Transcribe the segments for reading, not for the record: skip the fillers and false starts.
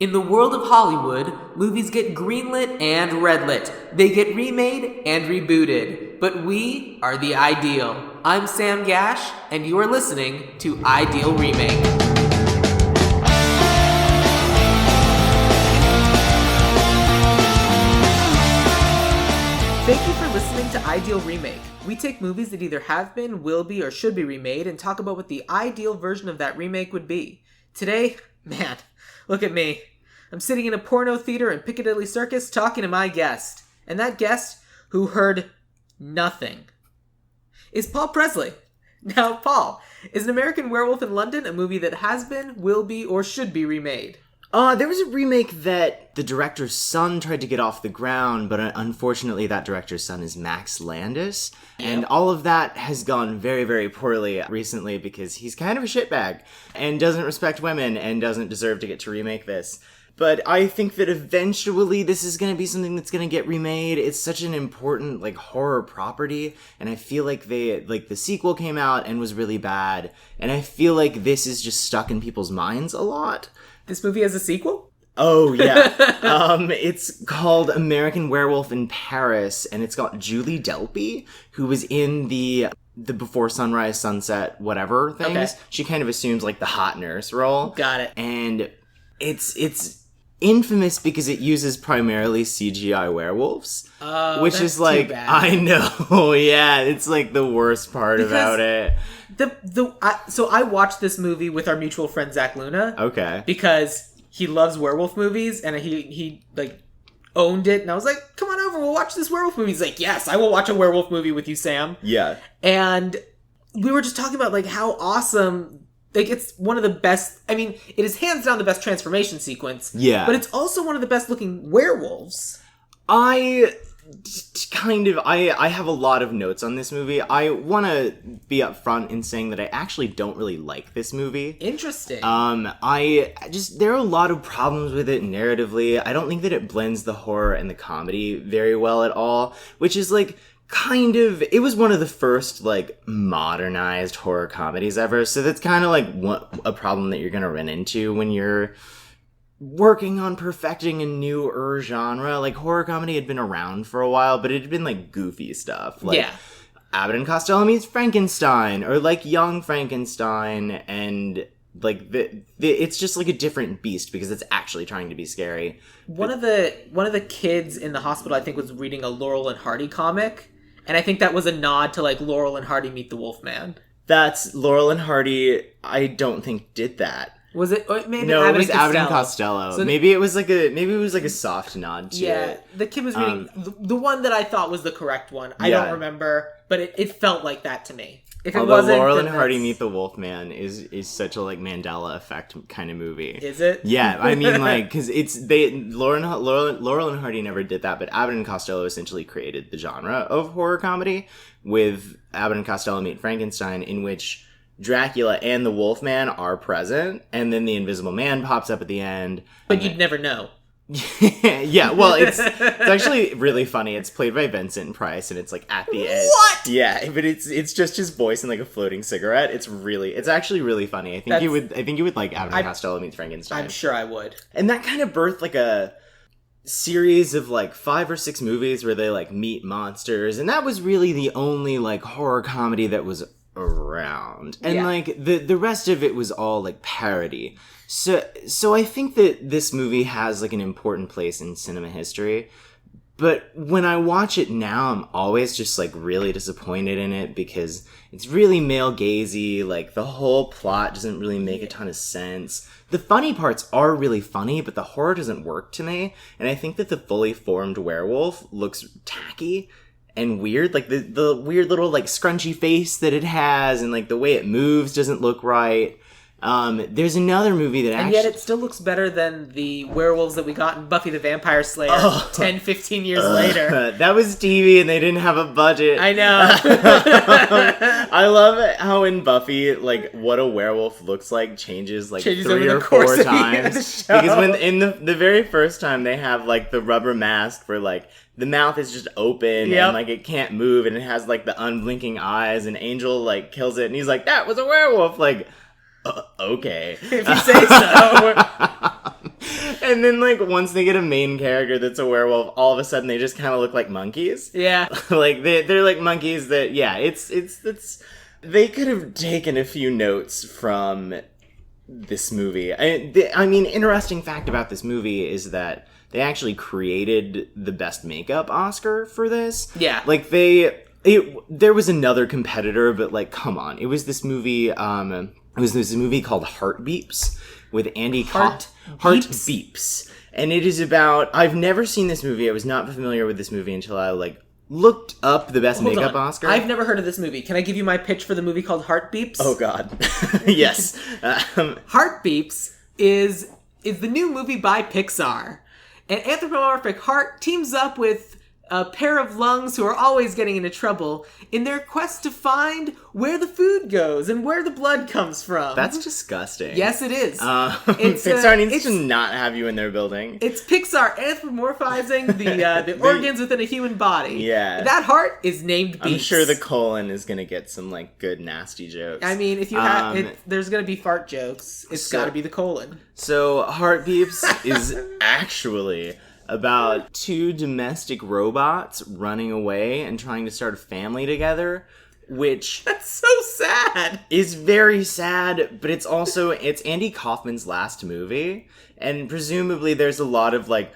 In the world of Hollywood, movies get greenlit and redlit. They get remade and rebooted. But we are the ideal. I'm Sam Gasch, and you are listening to Ideal Remake. Thank you for listening to Ideal Remake. We take movies that either have been, will be, or should be remade and talk about what the ideal version of that remake would be. Today, man, look at me. I'm sitting in a porno theater in Piccadilly Circus talking to my guest. And that guest, who heard nothing, is Paul Presley. Now, Paul, is An American Werewolf in London a movie that has been, will be, or should be remade? There was a remake that the director's son tried to get off the ground, but unfortunately that director's son is Max Landis. Yep. And all of that has gone very, very poorly recently because he's kind of a shitbag and doesn't respect women and doesn't deserve to get to remake this. But I think that eventually this is going to be something that's going to get remade. It's such an important, horror property. And I feel like the sequel came out and was really bad. And I feel like this is just stuck in people's minds a lot. This movie has a sequel? Oh, yeah. It's called American Werewolf in Paris. And it's got Julie Delpy, who was in the Before Sunrise, Sunset, whatever things. Okay. She kind of assumes, the hot nurse role. Got it. And it's infamous because it uses primarily CGI werewolves, which is too bad. I know, yeah, it's the worst part about it. So I watched this movie with our mutual friend Zach Luna. Okay, because he loves werewolf movies and he owned it, and I was like, "Come on over, we'll watch this werewolf movie." He's like, "Yes, I will watch a werewolf movie with you, Sam." Yeah, and we were just talking about how awesome. It's one of the best, it is hands down the best transformation sequence. Yeah. But it's also one of the best looking werewolves. I have a lot of notes on this movie. I want to be upfront in saying that I actually don't really like this movie. Interesting. there are a lot of problems with it narratively. I don't think that it blends the horror and the comedy very well at all, which is it was one of the first, modernized horror comedies ever, so that's kind of, a problem that you're gonna run into when you're working on perfecting a newer genre. Horror comedy had been around for a while, but it had been, goofy stuff. Yeah. Abbott and Costello meets Frankenstein, or, Young Frankenstein, and, it's just, a different beast, because it's actually trying to be scary. One of the kids in the hospital, I think, was reading a Laurel and Hardy comic. And I think that was a nod to, Laurel and Hardy Meet the Wolfman. That's Laurel and Hardy, I don't think did that. Was it? Maybe no, Abbott it was Abbott and Costello. So maybe it was like a soft nod to it. The kid was reading the one that I thought was the correct one. I don't remember, but it felt like that to me. If it wasn't, Laurel and Hardy Meet the Wolfman is such a Mandela effect kind of movie. Is it? Yeah, because Laurel and Hardy never did that, but Abbott and Costello essentially created the genre of horror comedy with Abbott and Costello Meet Frankenstein, in which Dracula and the Wolfman are present, and then the Invisible Man pops up at the end. But you'd never know. Yeah, well, it's actually really funny. It's played by Vincent Price, and it's at the end. What? Yeah, but it's just his voice and a floating cigarette. It's actually really funny. I think you would like Abbott and Costello Meets Frankenstein. I'm sure I would. And that kind of birthed a series of 5 or 6 movies where they meet monsters, and that was really the only horror comedy that was around. And the rest of it was all parody. So I think that this movie has an important place in cinema history, but when I watch it now, I'm always just really disappointed in it because it's really male gazy. The whole plot doesn't really make a ton of sense. The funny parts are really funny, but the horror doesn't work to me. And I think that the fully formed werewolf looks tacky and weird. The weird little scrunchy face that it has, and the way it moves doesn't look right. There's another movie that and yet it still looks better than the werewolves that we got in Buffy the Vampire Slayer 10, 15 years later. That was TV and they didn't have a budget. I know. I love how in Buffy, what a werewolf looks like changes 3 or 4 times. Because when in the very first time they have the rubber mask for the mouth is just open and it can't move, and it has the unblinking eyes, and Angel kills it and he's like, that was a werewolf. Okay. If you say so. And then, like, once they get a main character that's a werewolf, all of a sudden they just kind of look like monkeys. Yeah. Like, they're like monkeys that, yeah, it's... They could have taken a few notes from this movie. I mean, interesting fact about this movie is that they actually created the Best Makeup Oscar for this. Yeah. Like, there was another competitor, but, like, come on. It was this movie, called Heart Beeps with Andy Heart Beeps. And it is about... I've never seen this movie. I was not familiar with this movie until I, like, looked up the Best Makeup Oscar. I've never heard of this movie. Can I give you my pitch for the movie called Heart Beeps? Oh, God. Yes. Heart Beeps is the new movie by Pixar. An anthropomorphic heart teams up with a pair of lungs who are always getting into trouble in their quest to find where the food goes and where the blood comes from. That's disgusting. Yes, it is. Pixar needs to not have you in their building. It's Pixar anthropomorphizing the organs within a human body. Yeah. That heart is named Beeps. I'm sure the colon is going to get some, like, good, nasty jokes. I mean, if you have there's going to be fart jokes. It's got to be the colon. So, Heart Beeps is actually about two domestic robots running away and trying to start a family together, which... That's so sad! Is very sad, but it's Andy Kaufman's last movie, and presumably there's a lot of, like,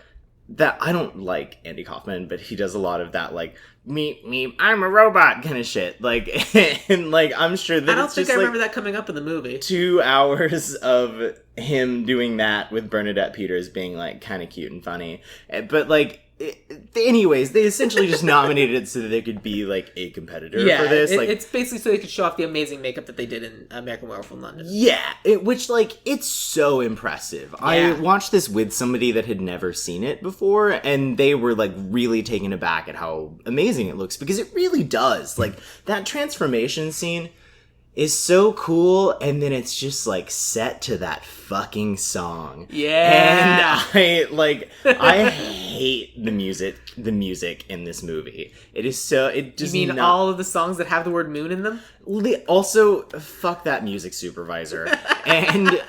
that... I don't like Andy Kaufman, but he does a lot of that, like, me, I'm a robot kind of shit. Like, and, like, I'm sure that I don't think I remember that coming up in the movie. 2 hours of him doing that with Bernadette Peters being, like, kind of cute and funny. But, like, anyways, they essentially just nominated it so that there could be, like, a competitor for this. It's basically so they could show off the amazing makeup that they did in American Werewolf in London. Yeah, which, like, it's so impressive. Yeah. I watched this with somebody that had never seen it before, and they were, like, really taken aback at how amazing it looks, because it really does. Like, that transformation scene is so cool, and then it's just, like, set to that fucking song. Yeah. And I hate the music in this movie. It is so, it just... You mean all of the songs that have the word moon in them? Also, fuck that music supervisor. And, what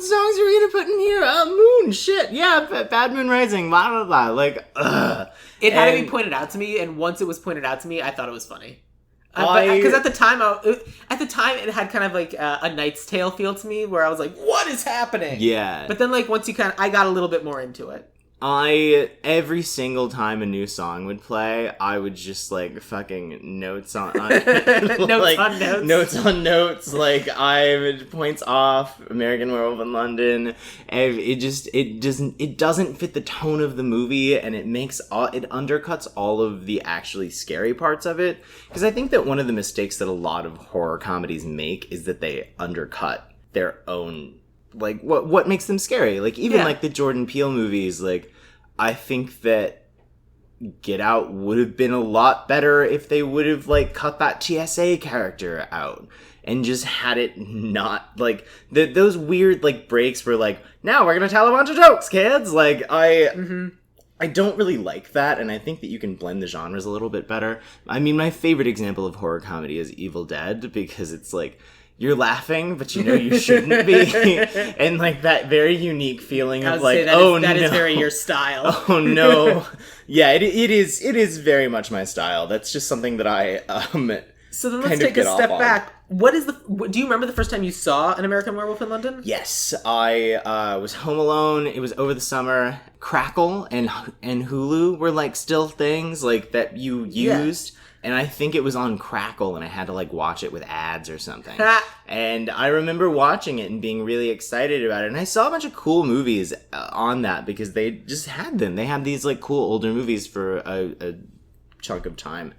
songs are we gonna put in here? Moon, shit, yeah, Bad Moon Rising, blah, blah, blah, like, ugh. It had to be pointed out to me, and once it was pointed out to me, I thought it was funny. Because at the time, it had kind of like a Knight's Tale feel to me, where I was like, "What is happening?" Yeah. But then, like, once I got a little bit more into it. Every single time a new song would play, I would just, like, fucking notes on notes on notes, like, points off, American Werewolf in London. It doesn't fit the tone of the movie, and it undercuts all of the actually scary parts of it. Because I think that one of the mistakes that a lot of horror comedies make is that they undercut their own, like, what makes them scary. Like, even like the Jordan Peele movies, like, I think that Get Out would have been a lot better if they would have, like, cut that TSA character out and just had it not, like, those weird, like, breaks where, like, now we're gonna tell a bunch of jokes, kids! Like, I don't really like that, and I think that you can blend the genres a little bit better. I mean, my favorite example of horror comedy is Evil Dead, because it's, like, you're laughing, but you know you shouldn't be. And, like, that very unique feeling of, like, that is very your style. Oh, no. Yeah, it is very much my style. That's just something that I, So then let's take a step back. Do you remember the first time you saw An American Werewolf in London? Yes, I was home alone. It was over the summer. Crackle and Hulu were, like, still things, like, that you used. Yeah. And I think it was on Crackle, and I had to, like, watch it with ads or something. And I remember watching it and being really excited about it. And I saw a bunch of cool movies on that because they just had them. They had these, like, cool older movies for a chunk of time.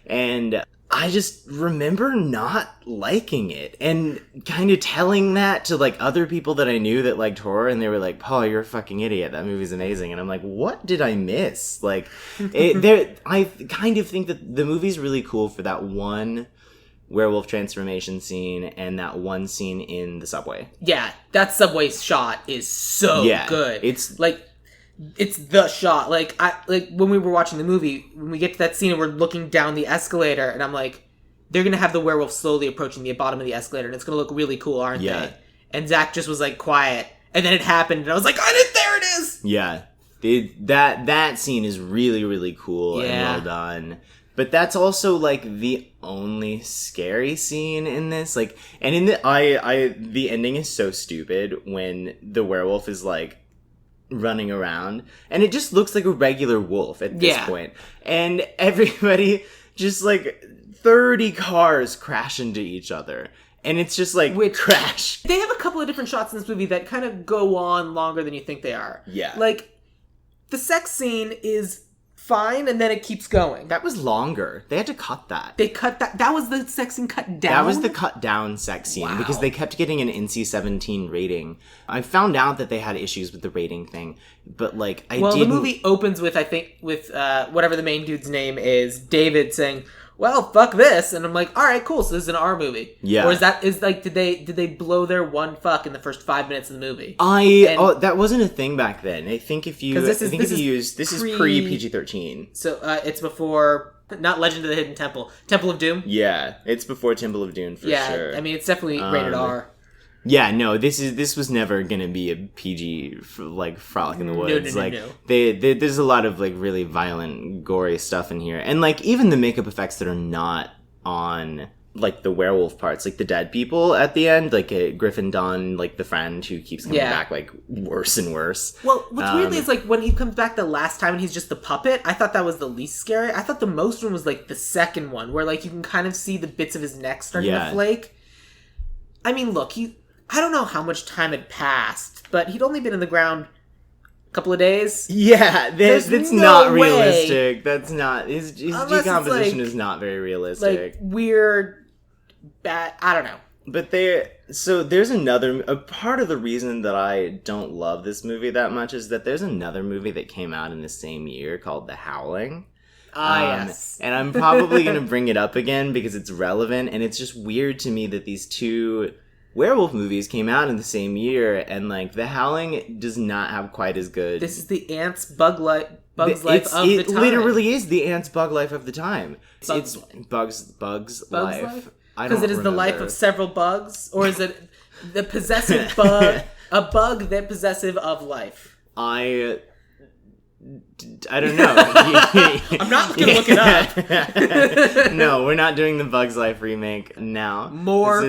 And I just remember not liking it and kind of telling that to, like, other people that I knew that liked horror, and they were like, Paul, you're a fucking idiot. That movie's amazing. And I'm like, what did I miss? Like, I kind of think that the movie's really cool for that one werewolf transformation scene and that one scene in the subway. Yeah, that subway shot is so good. It's like... It's the shot. Like when we were watching the movie, when we get to that scene and we're looking down the escalator, and I'm like, they're gonna have the werewolf slowly approaching the bottom of the escalator, and it's gonna look really cool, aren't they? and Zach just was like quiet, and then it happened, and I was like, there it is! Yeah. That scene is really, really cool and well done. But that's also, like, the only scary scene in this. Like, and in the ending is so stupid when the werewolf is, like, running around. And it just looks like a regular wolf at this point. And everybody just, like, 30 cars crash into each other. And it's just, like, crash. They have a couple of different shots in this movie that kind of go on longer than you think they are. Yeah. Like, the sex scene is fine, and then it keeps going. That was longer. They had to cut that. They cut that. That was the sex scene cut down? That was the cut down sex scene because they kept getting an NC-17 rating. I found out that they had issues with the rating thing, but like the movie opens with, I think, with whatever the main dude's name is, David saying, well, fuck this, and I'm like, all right, cool. So this is an R movie, yeah. Or did they blow their one fuck in the first 5 minutes of the movie? That wasn't a thing back then. I think this is pre PG-13. So it's before, not Legend of the Hidden Temple, Temple of Doom. Yeah, it's before Temple of Doom for sure. Yeah, I mean it's definitely rated R. Yeah, no, this was never gonna be a PG like Frolic in the Woods. No. There's a lot of like really violent, gory stuff in here, and like even the makeup effects that are not on like the werewolf parts, like the dead people at the end, like Griffin Dunn, like the friend who keeps coming back like worse and worse. Well, what's weirdly is like when he comes back the last time and he's just the puppet. I thought that was the least scary. I thought the most one was like the second one, where like you can kind of see the bits of his neck starting to flake. I mean, look, I don't know how much time had passed, but he'd only been in the ground a couple of days. Yeah, that's not realistic. That's not... His decomposition is not very realistic. Like, weird, bad... I don't know. But there's a part of the reason that I don't love this movie that much is that there's another movie that came out in the same year called The Howling. Yes. And I'm probably going to bring it up again because it's relevant, and it's just weird to me that these two werewolf movies came out in the same year, and like The Howling does not have quite as good. This is the ants' bug's life of the time. It literally is the ants' bug life of the time. It's bugs life. Because it is the life of several bugs, or is it the possessive bug, a bug that possessive of life? I don't know. I'm not going to look it up. No, we're not doing the Bug's Life remake now. More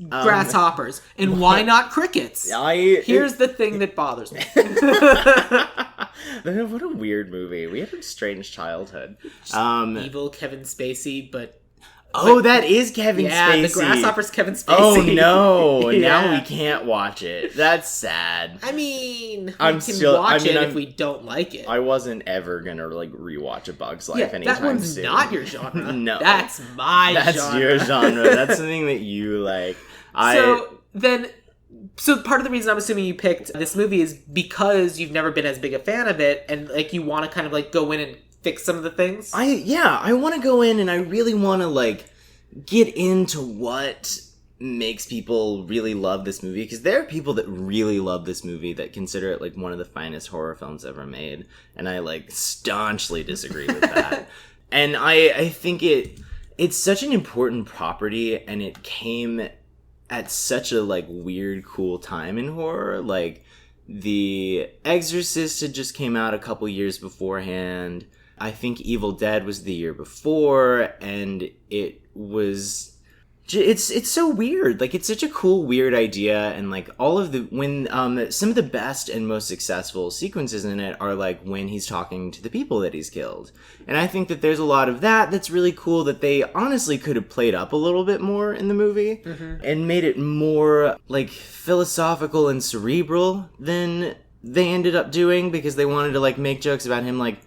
grasshoppers. And why not crickets? Here's the thing that bothers me. What a weird movie. We had a strange childhood. Evil Kevin Spacey, but... Oh, that is Kevin Spacey. Yeah, the grasshopper's Kevin Spacey. Oh, no. Now we can't watch it. That's sad. I mean, we can watch it if we don't like it. I wasn't ever going to, like, rewatch A Bug's Life anytime soon. That one's not your genre. No. That's my genre. That's your genre. That's something that you like. So part of the reason I'm assuming you picked this movie is because you've never been as big a fan of it, and, like, you want to kind of, like, go in and fix some of the things? I want to go in and I really want to, like, get into what makes people really love this movie, because there are people that really love this movie that consider it, like, one of the finest horror films ever made, and I, like, staunchly disagree with that. And I think it's such an important property, and it came at such a, like, weird, cool time in horror. Like, The Exorcist had just came out a couple years beforehand. I think Evil Dead was the year before, and it was... It's so weird. Like, it's such a cool, weird idea, and, like, all of the... When, some of the best and most successful sequences in it are, like, when he's talking to the people that he's killed. And I think that there's a lot of that's really cool that they honestly could have played up a little bit more in the movie, and made it more, like, philosophical and cerebral than they ended up doing, because they wanted to, like, make jokes about him, like,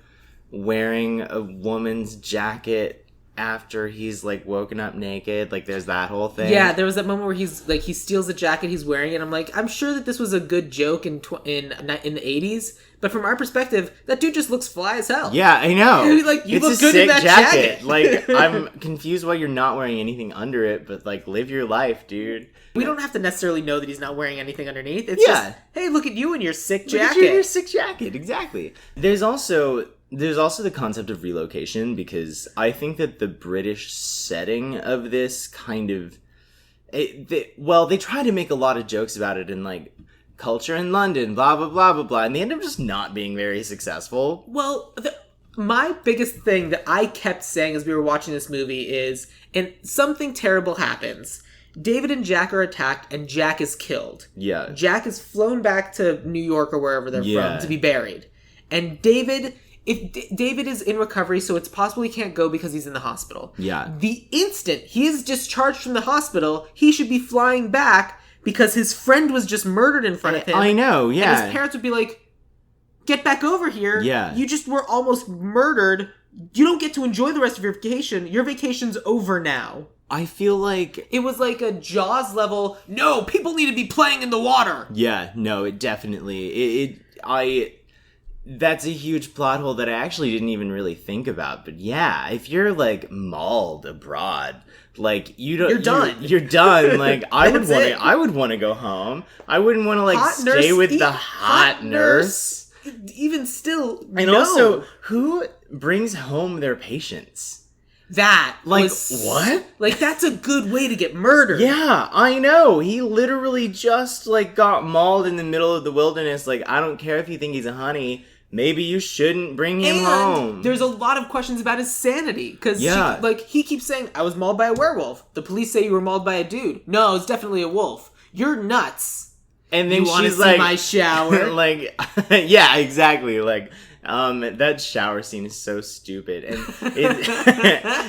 wearing a woman's jacket after he's, like, woken up naked. Like, there's that whole thing. Yeah, there was that moment where he's, like, he steals the jacket he's wearing, and I'm like, I'm sure that this was a good joke in the 80s, but from our perspective, that dude just looks fly as hell. Yeah, I know. Like, you look good in that jacket. Like, I'm confused why you're not wearing anything under it, but, like, live your life, dude. We don't have to necessarily know that he's not wearing anything underneath. It's just, hey, look at you in your sick jacket. Look at you in your sick jacket, exactly. There's also the concept of relocation, because I think that the British setting of this kind of They try to make a lot of jokes about it in, like, culture in London, blah, blah, blah, blah, blah, and they end up just not being very successful. Well, my biggest thing that I kept saying as we were watching this movie is, and something terrible happens. David and Jack are attacked, and Jack is killed. Yeah. Jack is flown back to New York or wherever they're from to be buried. And David is in recovery, so it's possible he can't go because he's in the hospital. Yeah. The instant he is discharged from the hospital, he should be flying back because his friend was just murdered in front of him. I know, yeah. And his parents would be like, get back over here. Yeah. You just were almost murdered. You don't get to enjoy the rest of your vacation. Your vacation's over now. I feel like... It was like a Jaws level, no, people need to be playing in the water. Yeah, no, it definitely... That's a huge plot hole that I actually didn't even really think about. But yeah, if you're, like, mauled abroad... Like, you're done. You're done. Like, I would want to go home. I wouldn't want to, like, stay with the hot nurse. Even still, and also, who brings home their patients? That like, what? Like, that's a good way to get murdered. Yeah, I know. He literally just, like, got mauled in the middle of the wilderness. Like, I don't care if you think he's a honey. Maybe you shouldn't bring him home. There's a lot of questions about his sanity. Because, he keeps saying, I was mauled by a werewolf. The police say you were mauled by a dude. No, it's definitely a wolf. You're nuts. And then she's like, my shower. Like, yeah, exactly. Like, that shower scene is so stupid. And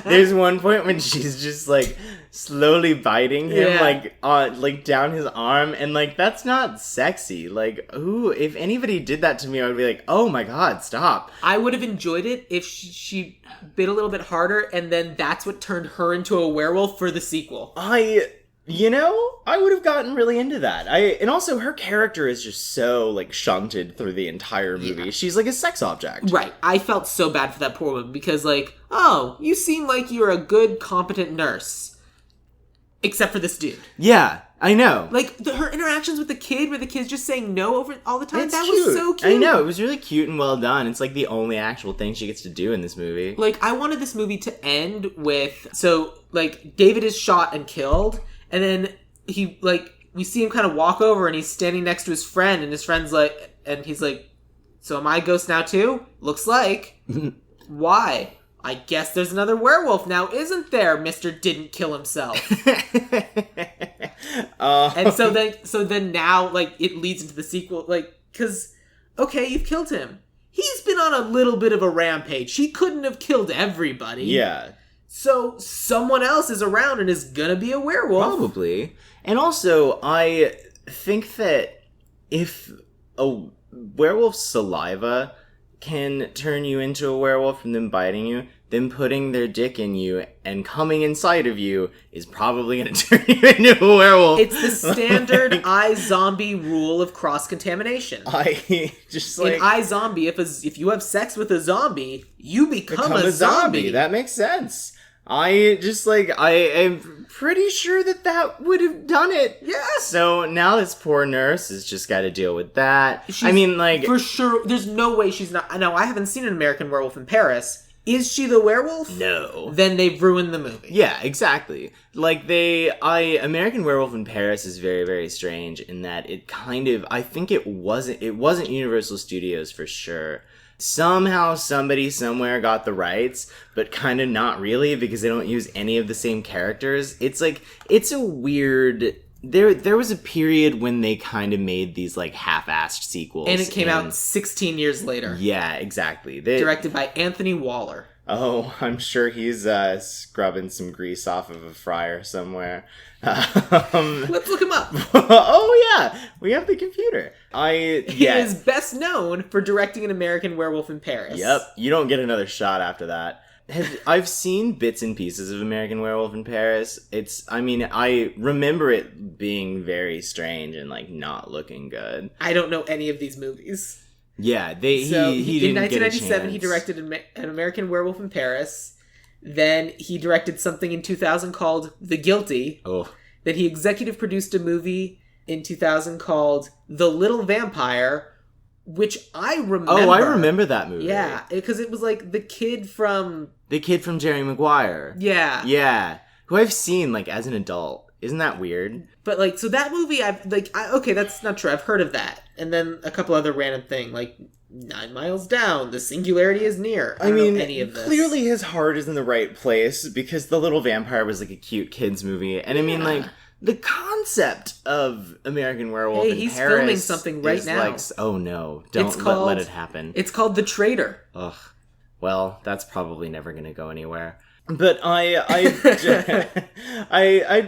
there's one point when she's just, like, slowly biting him, like down his arm. And, like, that's not sexy. Like, if anybody did that to me, I would be like, oh my God, stop. I would have enjoyed it if she bit a little bit harder, and then that's what turned her into a werewolf for the sequel. I would have gotten really into that. And also, her character is just so, like, shunted through the entire movie. Yeah. She's like a sex object. Right. I felt so bad for that poor woman because, like, oh, you seem like you're a good, competent nurse. Except for this dude. Yeah, I know. Like, her interactions with the kid, where the kid's just saying no over all the time, that cute. Was so cute. I know, it was really cute and well done. It's, like, the only actual thing she gets to do in this movie. Like, I wanted this movie to end with, so, like, David is shot and killed, and then he, like, we see him kind of walk over, and he's standing next to his friend, and his friend's like, and he's like, so am I a ghost now too? Looks like. Why? I guess there's another werewolf now, isn't there? Mr. Didn't kill himself. And so then now, like, it leads into the sequel, like, because, okay, you've killed him. He's been on a little bit of a rampage. He couldn't have killed everybody. Yeah. So someone else is around and is gonna be a werewolf. Probably. And also, I think that if a werewolf's saliva can turn you into a werewolf from them biting you, then putting their dick in you and coming inside of you is probably going to turn you into a werewolf. It's the standard iZombie rule of cross-contamination. In iZombie, if you have sex with a zombie, you become a zombie. That makes sense. I am pretty sure that would have done it. Yeah. So now this poor nurse has just got to deal with that. For sure, there's no way she's not. No, I haven't seen an American Werewolf in Paris. Is she the werewolf? No. Then they've ruined the movie. Yeah, exactly. Like, American Werewolf in Paris is very, very strange in that it kind of, I think it wasn't Universal Studios for sure. Somehow somebody somewhere got the rights, but kind of not really because they don't use any of the same characters. It's like, it's a weird... There was a period when they kind of made these, like, half-assed sequels. And it came out 16 years later. Yeah, exactly. Directed by Anthony Waller. Oh, I'm sure he's scrubbing some grease off of a fryer somewhere. Let's look him up. Oh, yeah. We have the computer. He is best known for directing An American Werewolf in Paris. Yep. You don't get another shot after that. I've seen bits and pieces of American Werewolf in Paris. I remember it being very strange and, like, not looking good. I don't know any of these movies. Yeah, he didn't get a chance. In 1997, he directed An American Werewolf in Paris. Then he directed something in 2000 called The Guilty. Oh. Then he executive produced a movie in 2000 called The Little Vampire, which I remember. Oh, I remember that movie. Yeah, because it was like the kid from Jerry Maguire. Yeah. Yeah. Who I've seen, like, as an adult. Isn't that weird? But, like, so that movie, okay, that's not true. I've heard of that. And then a couple other random thing, like 9 Miles Down, the singularity is near. I don't know any of this. Clearly his heart is in the right place because The Little Vampire was, like, a cute kids movie. And I mean, like, the concept of American Werewolf in Paris... Hey, he's filming something right now. Like, oh, no. Don't let it happen. It's called The Traitor. Ugh. Well, that's probably never going to go anywhere. But I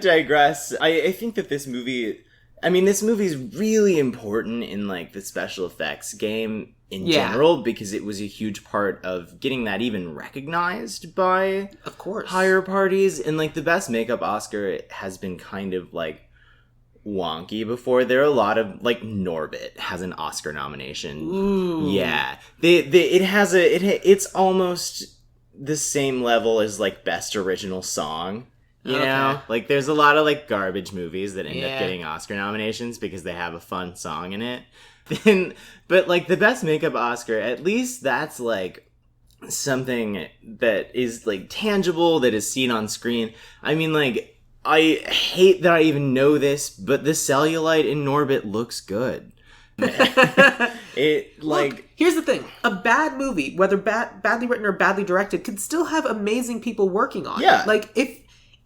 digress. I think that this movie... I mean, this movie's really important in, like, the special effects game in general, because it was a huge part of getting that even recognized by of course higher parties. And, like, the Best Makeup Oscar has been kind of, like, wonky before. There are a lot of, like, Norbit has an Oscar nomination. Ooh. Yeah. It's almost the same level as, like, Best Original Song. You know? Like, there's a lot of, like, garbage movies that end up getting Oscar nominations because they have a fun song in it. But, like, the Best Makeup Oscar, at least that's, like, something that is, like, tangible, that is seen on screen. I mean, like, I hate that I even know this, but the cellulite in Norbit looks good. Look, here's the thing. A bad movie, whether badly written or badly directed, could still have amazing people working on it. Like,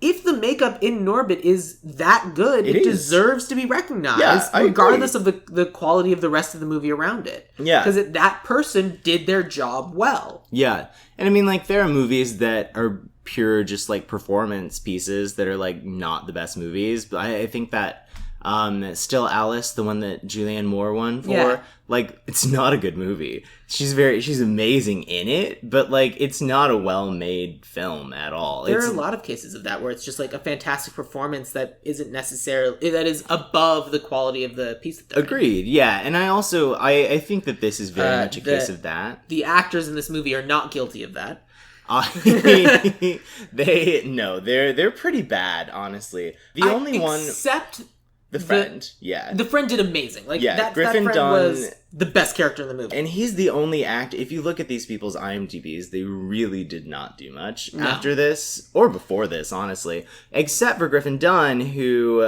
if the makeup in Norbit is that good, it deserves to be recognized, regardless of the quality of the rest of the movie around it. Yeah. Because that person did their job well. Yeah. And I mean, like, there are movies that are pure just, like, performance pieces that are, like, not the best movies. But I think that Still Alice, the one that Julianne Moore won for, like, it's not a good movie. She's amazing in it, but, like, it's not a well-made film at all. There are a lot of cases of that where it's just, like, a fantastic performance that isn't necessarily, that is above the quality of the piece that they're Agreed, yeah. And I think that this is very much a case of that. The actors in this movie are not guilty of that. They're pretty bad, honestly. Except the friend, the friend did amazing. Like, that Griffin friend Dunn was the best character in the movie, and he's the only actor. If you look at these people's IMDb's, they really did not do much after this or before this, honestly, except for Griffin Dunn, who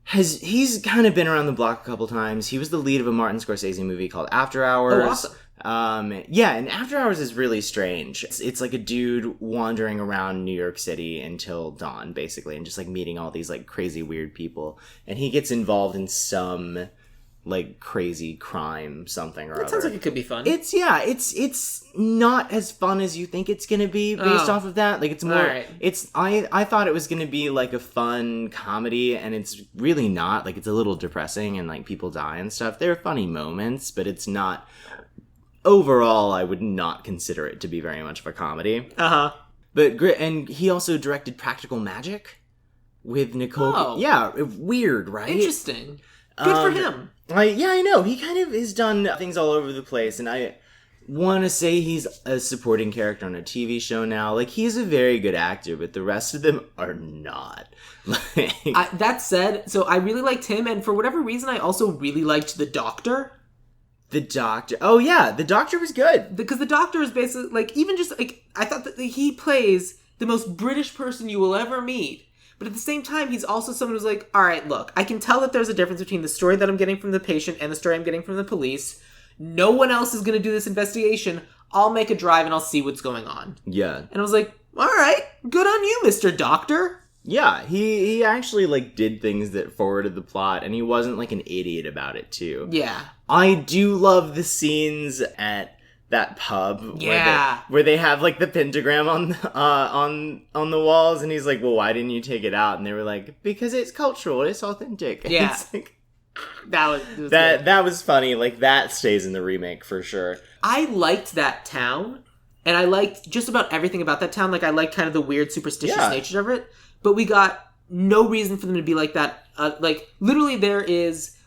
he's kind of been around the block a couple times. He was the lead of a Martin Scorsese movie called After Hours. Oh, awesome. And After Hours is really strange. It's like a dude wandering around New York City until dawn, basically, and just, like, meeting all these, like, crazy weird people. And he gets involved in some, like, crazy crime, something or other. It sounds like it could be fun. It's not as fun as you think it's gonna be based off of that. Like, it's more, right. I thought it was gonna be, like, a fun comedy, and it's really not. Like, it's a little depressing, and, like, people die and stuff. There are funny moments, but it's not... Overall, I would not consider it to be very much of a comedy. And he also directed Practical Magic with Nicole. Oh. Yeah, weird, right? Interesting. Good for him. I know. He kind of has done things all over the place, and I want to say he's a supporting character on a TV show now. Like, he's a very good actor, but the rest of them are not. That said, so I really liked him, and for whatever reason, I also really liked The Doctor. The Doctor. Oh, yeah. The Doctor was good. Because the Doctor is basically, like, even just, like, I thought that he plays the most British person you will ever meet. But at the same time, he's also someone who's like, all right, look, I can tell that there's a difference between the story that I'm getting from the patient and the story I'm getting from the police. No one else is going to do this investigation. I'll make a drive and I'll see what's going on. Yeah. And I was like, all right, good on you, Mr. Doctor. Yeah, he actually, like, did things that forwarded the plot, and he wasn't, like, an idiot about it, too. Yeah. I do love the scenes at that pub where they have, like, the pentagram on the walls, and he's like, well, why didn't you take it out? And they were like, because it's cultural, it's authentic. Yeah. It's like, that was funny. Like, that stays in the remake for sure. I liked that town, and I liked just about everything about that town. Like, I liked kind of the weird superstitious nature of it. But we got no reason for them to be like that. Like, literally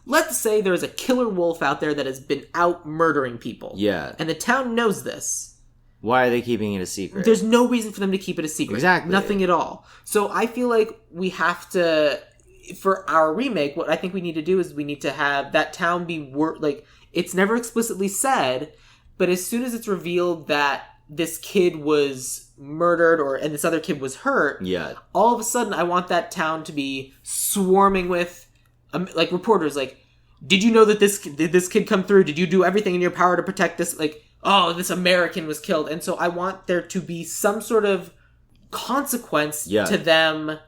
let's say there's a killer wolf out there that has been out murdering people. Yeah. And the town knows this. Why are they keeping it a secret? There's no reason for them to keep it a secret. Exactly. Nothing at all. So I feel like we have to, for our remake, what I think we need to do is we need to have that town be, like, it's never explicitly said, but as soon as it's revealed that this kid was murdered and this other kid was hurt, all of a sudden I want that town to be swarming with like reporters, like, did you know that did this kid come through? Did you do everything in your power to protect this? Like, oh, this American was killed. And so I want there to be some sort of consequence to them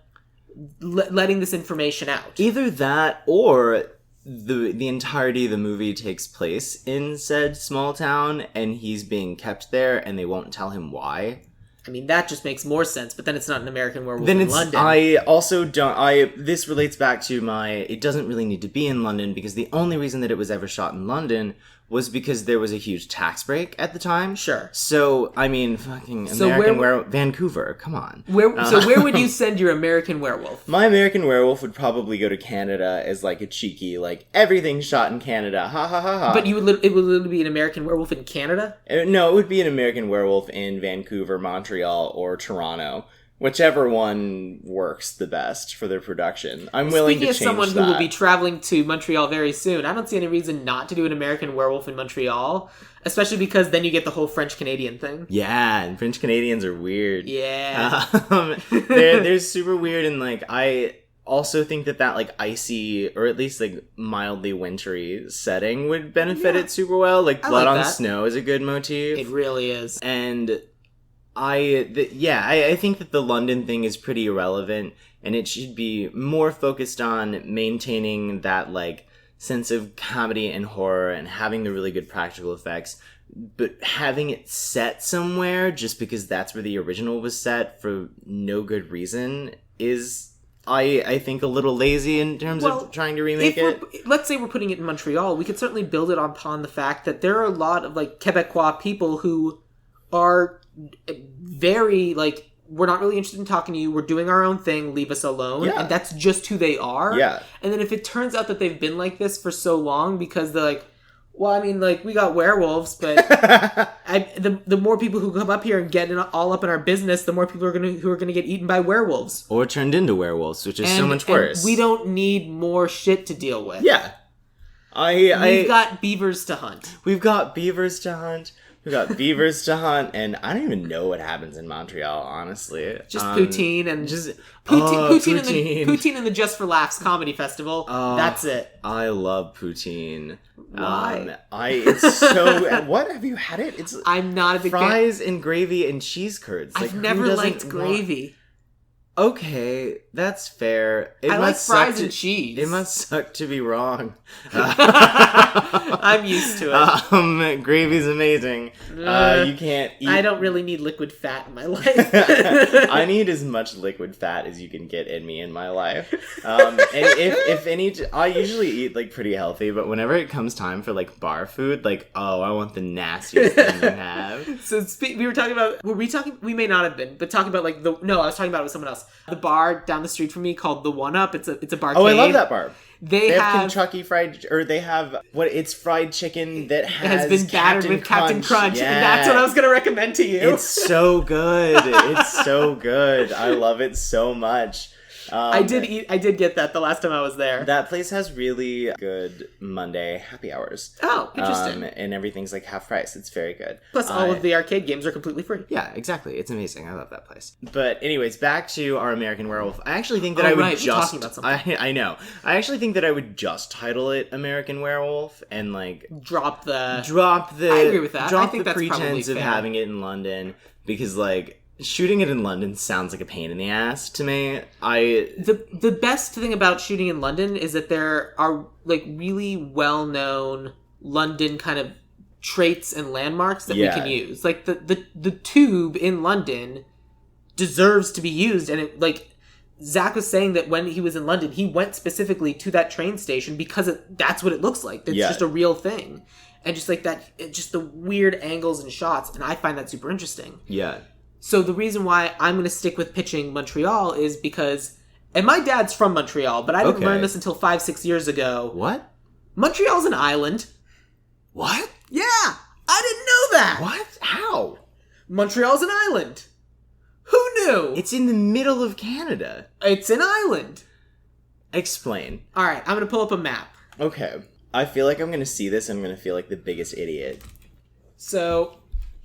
letting this information out. Either that, or the entirety of the movie takes place in said small town, and he's being kept there, and they won't tell him why. I mean, that just makes more sense, but then it's not an American Werewolf in London. I also don't... This relates back to it doesn't really need to be in London, because the only reason that it was ever shot in London was because there was a huge tax break at the time. Sure. So, I mean, fucking Vancouver, come on. So where would you send your American Werewolf? My American Werewolf would probably go to Canada as, like, a cheeky, like, everything's shot in Canada, ha ha ha ha. But it would literally be an American Werewolf in Canada? No, it would be an American Werewolf in Vancouver, Montreal, or Toronto. Whichever one works the best for their production. I'm willing to change that. Speaking as someone who will be traveling to Montreal very soon, I don't see any reason not to do an American Werewolf in Montreal, especially because then you get the whole French-Canadian thing. Yeah, and French-Canadians are weird. Yeah. They're super weird, and, like, I also think that, like, icy, or at least, like, mildly wintry setting would benefit it super well. Like, blood on snow is a good motif. It really is. And... I think that the London thing is pretty irrelevant, and it should be more focused on maintaining that, like, sense of comedy and horror and having the really good practical effects, but having it set somewhere just because that's where the original was set for no good reason is, I think, a little lazy in terms of trying to remake it. Let's say we're putting it in Montreal, we could certainly build it upon the fact that there are a lot of, like, Quebecois people who are very, like, we're not really interested in talking to you, we're doing our own thing, leave us alone, and that's just who they are. Yeah. And then if it turns out that they've been like this for so long because they're like, well, I mean, like, we got werewolves, but the more people who come up here and get all up in our business, the more people who are gonna get eaten by werewolves. Or turned into werewolves, which is so much worse. We don't need more shit to deal with. Yeah. We've got beavers to hunt. We've got beavers to hunt. We got beavers to hunt, and I don't even know what happens in Montreal, honestly. Just poutine and poutine and the Just for Laughs comedy festival. That's it. I love poutine. Why? It's so. What, have you had it? I'm not a big fries and gravy and cheese curds. I've never liked gravy. Okay, that's fair. I like fries and cheese. It must suck to be wrong. I'm used to it. Gravy's amazing. You can't eat... I don't really need liquid fat in my life. I need as much liquid fat as you can get in me in my life. And if any... I usually eat, like, pretty healthy, but whenever it comes time for, like, bar food, like, I want the nastiest thing you have. So we were talking about... Were we talking... We may not have been, but talking about, like, No, I was talking about it with someone else. The bar down the street from me called The One Up. It's a barcade. Oh, I love that bar. They have Kentucky fried, or they have it's fried chicken that has been battered with Captain Crunch, and that's what I was going to recommend to you. It's so good. It's so good. I love it so much. I did get that the last time I was there. That place has really good Monday happy hours. Oh, interesting. And everything's like half price. It's very good. Plus, all of the arcade games are completely free. Yeah, exactly. It's amazing. I love that place. But anyways, back to our American Werewolf. I actually think that I would just... Talking about something. I know. I actually think that I would just title it American Werewolf and, like... Drop the... I agree with that. I think that's pretense of having it in London, because, like... Shooting it in London sounds like a pain in the ass to me. The best thing about shooting in London is that there are, like, really well-known London kind of traits and landmarks that we can use. Like, the tube in London deserves to be used, and it, like, Zach was saying that when he was in London, he went specifically to that train station because that's what it looks like. It's just a real thing. And just like that, just the weird angles and shots, and I find that super interesting. Yeah. So the reason why I'm going to stick with pitching Montreal is because... And my dad's from Montreal, but I didn't learn this until 5-6 years ago. What? Montreal's an island. What? Yeah! I didn't know that! What? How? Montreal's an island. Who knew? It's in the middle of Canada. It's an island. Explain. Alright, I'm going to pull up a map. Okay. I feel like I'm going to see this and I'm going to feel like the biggest idiot. So...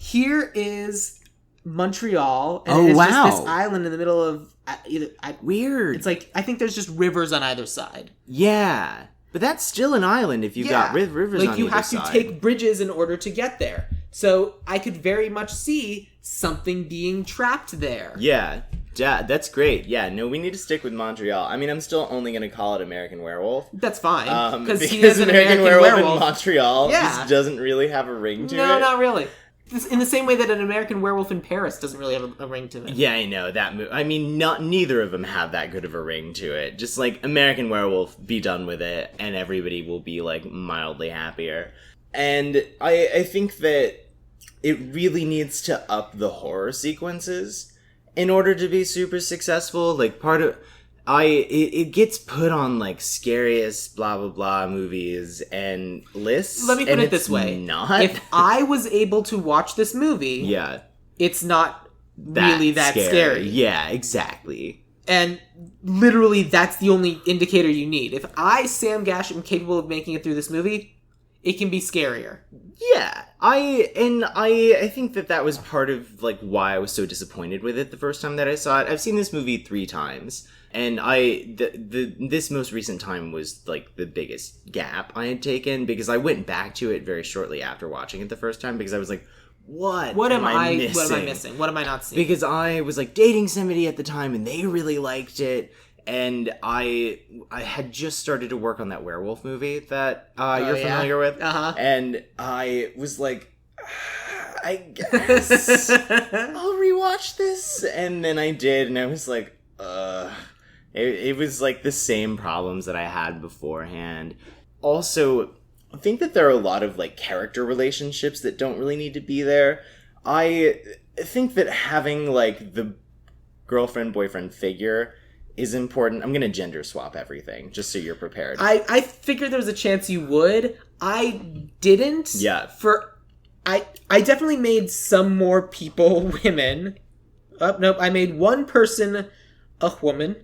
here is Montreal, and Oh, it's wow. just this island in the middle of Weird. It's like, I think there's just rivers on either side. Yeah. But that's still an island if you've got rivers on either side. Like, you have to take bridges in order to get there. So I could very much see something being trapped there. Yeah. Yeah, that's great. Yeah, no, we need to stick with Montreal. I mean, I'm still only going to call it American Werewolf. That's fine. Because he is an American werewolf in Montreal just doesn't really have a ring to it. No, not really. In the same way that an American Werewolf in Paris doesn't really have a ring to it. Yeah, I know that. I mean, neither of them have that good of a ring to it. Just like American Werewolf, be done with it, and everybody will be like mildly happier. And I think that it really needs to up the horror sequences in order to be super successful. Like it gets put on like scariest blah blah blah movies and lists. Let me put it this way: if I was able to watch this movie, it's not really that scary. Yeah, exactly. And literally, that's the only indicator you need. If I, Sam Gasch, am capable of making it through this movie, it can be scarier. Yeah, I think that was part of like why I was so disappointed with it the first time that I saw it. I've seen this movie 3 times. And this most recent time was, like, the biggest gap I had taken, because I went back to it very shortly after watching it the first time, because I was like, what am I missing? What am I missing? What am I not seeing? Because I was, like, dating somebody at the time, and they really liked it, and I had just started to work on that Werewolf movie that you're familiar with. Uh-huh. And I was like, I guess I'll rewatch this. And then I did, and I was like, It was like the same problems that I had beforehand. Also, I think that there are a lot of like character relationships that don't really need to be there. I think that having like the girlfriend-boyfriend figure is important. I'm going to gender swap everything, just so you're prepared. I figured there was a chance you would. I didn't. Yeah. I definitely made some more people women. Oh, nope. I made one person a woman.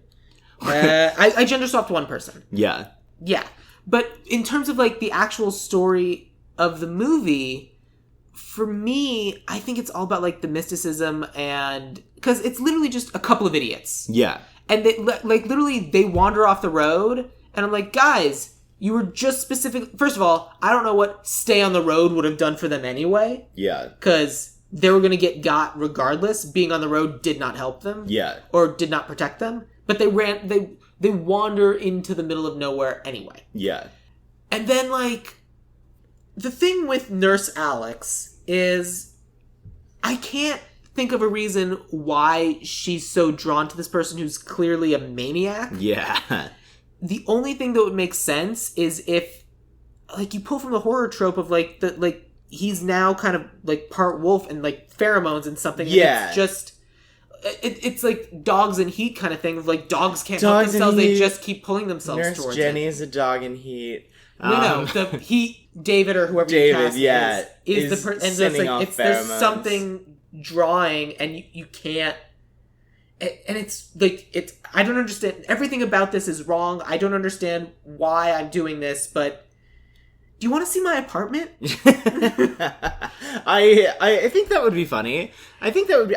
I gender swapped one person. Yeah. Yeah. But in terms of like the actual story of the movie, for me, I think it's all about like the mysticism, and because it's literally just a couple of idiots. Yeah. And they like literally they wander off the road, and I'm like, guys, you were just specific. First of all, I don't know what stay on the road would have done for them anyway. Yeah. Because they were going to get got regardless. Being on the road did not help them. Yeah. Or did not protect them. But they wander into the middle of nowhere anyway. Yeah. And then, like, the thing with Nurse Alex is I can't think of a reason why she's so drawn to this person who's clearly a maniac. Yeah. The only thing that would make sense is if, like, you pull from the horror trope of, like, he's now kind of, like, part wolf and, like, pheromones and something. Yeah. And it's just... It's like dogs in heat kind of thing. Of like dogs can't help themselves; they just keep pulling themselves Nurse towards Jenny it. is a dog in heat. No, the heat David or whoever David, you cast is the person. And sending it's like off there's pheromones. something drawing, and you can't. And it's like it's. I don't understand. Everything about this is wrong. I don't understand why I'm doing this, but. Do you want to see my apartment? I think that would be funny. I think that would be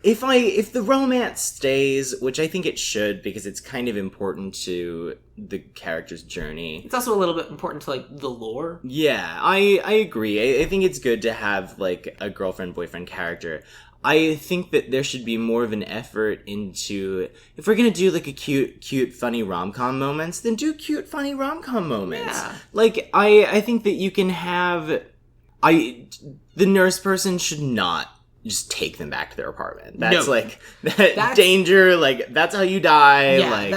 if the romance stays, which I think it should, because it's kind of important to the character's journey. It's also a little bit important to like the lore. Yeah, I agree. I think it's good to have like a girlfriend-boyfriend character. I think that there should be more of an effort into, if we're going to do like a cute, funny rom-com moments, then do cute, funny rom-com moments. Yeah. Like, I think that you can have, the nurse person should not just take them back to their apartment. That's like, that's danger, like, that's how you die. Yeah, like,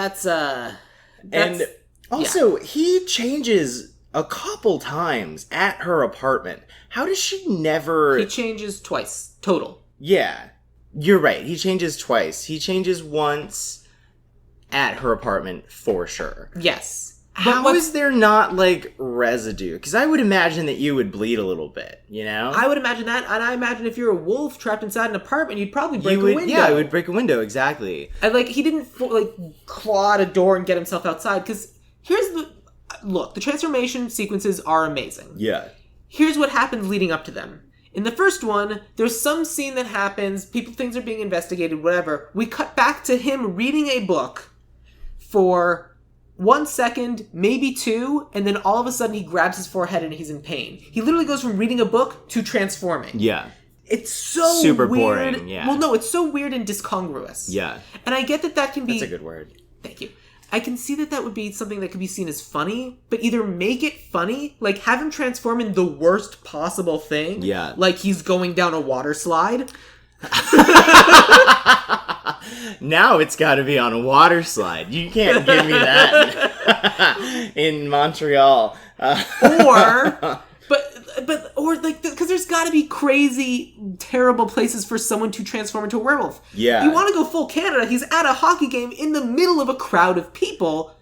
and also, he changes a couple times at her apartment. How does she never... He changes twice, total. Yeah, you're right. He changes twice. He changes once at her apartment, for sure. Yes. How is there not, like, residue? Because I would imagine that you would bleed a little bit, you know? I would imagine that, and I imagine if you're a wolf trapped inside an apartment, you'd probably break a window. Yeah, I would break a window, exactly. And, like, he didn't, like, claw at a door and get himself outside, because here's the... Look, the transformation sequences are amazing. Yeah. Here's what happens leading up to them. In the first one, there's some scene that happens, things are being investigated, whatever. We cut back to him reading a book for 1 second, maybe 2, and then all of a sudden he grabs his forehead and he's in pain. He literally goes from reading a book to transforming. Yeah. It's so super weird. boring, yeah. Well, no, it's so weird and discongruous. Yeah. And I get that can be... That's a good word. Thank you. I can see that would be something that could be seen as funny, but either make it funny, like have him transform in the worst possible thing. Yeah. Like he's going down a water slide. Now it's got to be on a water slide. You can't give me that in Montreal. Or because there's got to be crazy, terrible places for someone to transform into a werewolf. Yeah. You want to go full Canada, he's at a hockey game in the middle of a crowd of people,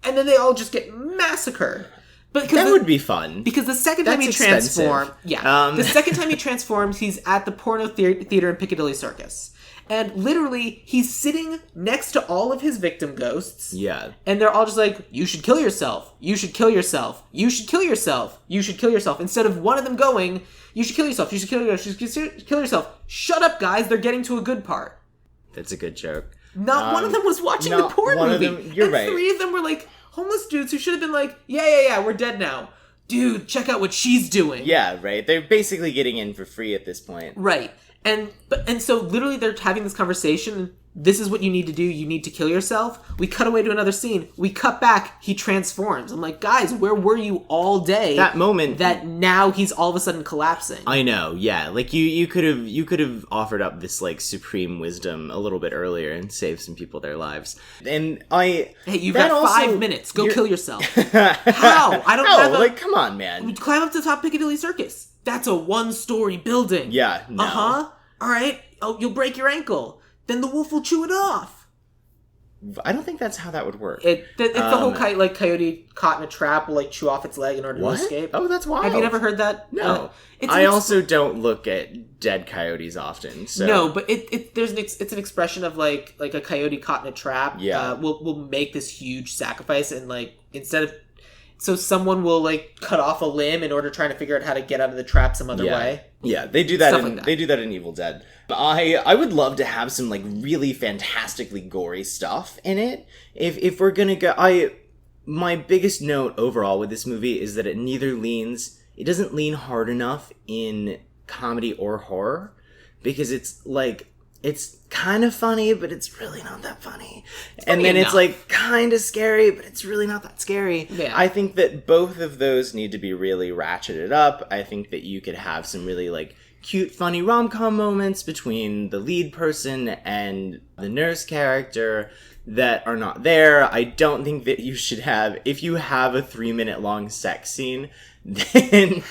and then they all just get massacred. But that would be fun. Because the second time he transforms... Yeah. The second time he transforms, he's at the porno theater in Piccadilly Circus. And literally, he's sitting next to all of his victim ghosts. Yeah. And they're all just like, you should kill yourself. You should kill yourself. You should kill yourself. You should kill yourself. Instead of one of them going, you should kill yourself. You should kill yourself. You should kill yourself. Shut up, guys. They're getting to a good part. That's a good joke. Not one of them was watching the porn movie. You're right. 3 of them were like homeless dudes who should have been like, yeah, we're dead now. Dude, check out what she's doing. Yeah, right. They're basically getting in for free at this point. Right. And so literally they're having this conversation. This is what you need to do. You need to kill yourself. We cut away to another scene. We cut back. He transforms. I'm like, guys, where were you all day? That moment. That now he's all of a sudden collapsing. I know. Yeah. Like you could have offered up this like supreme wisdom a little bit earlier and saved some people their lives. And hey, you've got 5 minutes. Go kill yourself. How? I don't have like, come on, man. Climb up to the top Piccadilly Circus. That's a 1-story building. Yeah. No. All right. Oh, you'll break your ankle. Then the wolf will chew it off. I don't think that's how that would work. It's the whole coyote caught in a trap will like chew off its leg in order to escape. Oh, that's wild. Have you never heard that? No. I also don't look at dead coyotes often. So. No, but it's an expression of like a coyote caught in a trap. Yeah. Will make this huge sacrifice and like so someone will like cut off a limb in order trying to figure out how to get out of the trap some other way. Yeah, they do that. They do that in Evil Dead. I would love to have some like really fantastically gory stuff in it. If we're gonna go, my biggest note overall with this movie is that it doesn't lean hard enough in comedy or horror, because it's kind of funny, but it's really not that funny. And then it's like kind of scary, but it's really not that scary. Yeah. I think that both of those need to be really ratcheted up. I think that you could have some really like cute, funny rom-com moments between the lead person and the nurse character that are not there. I don't think that you should have, if you have a 3-minute long sex scene, then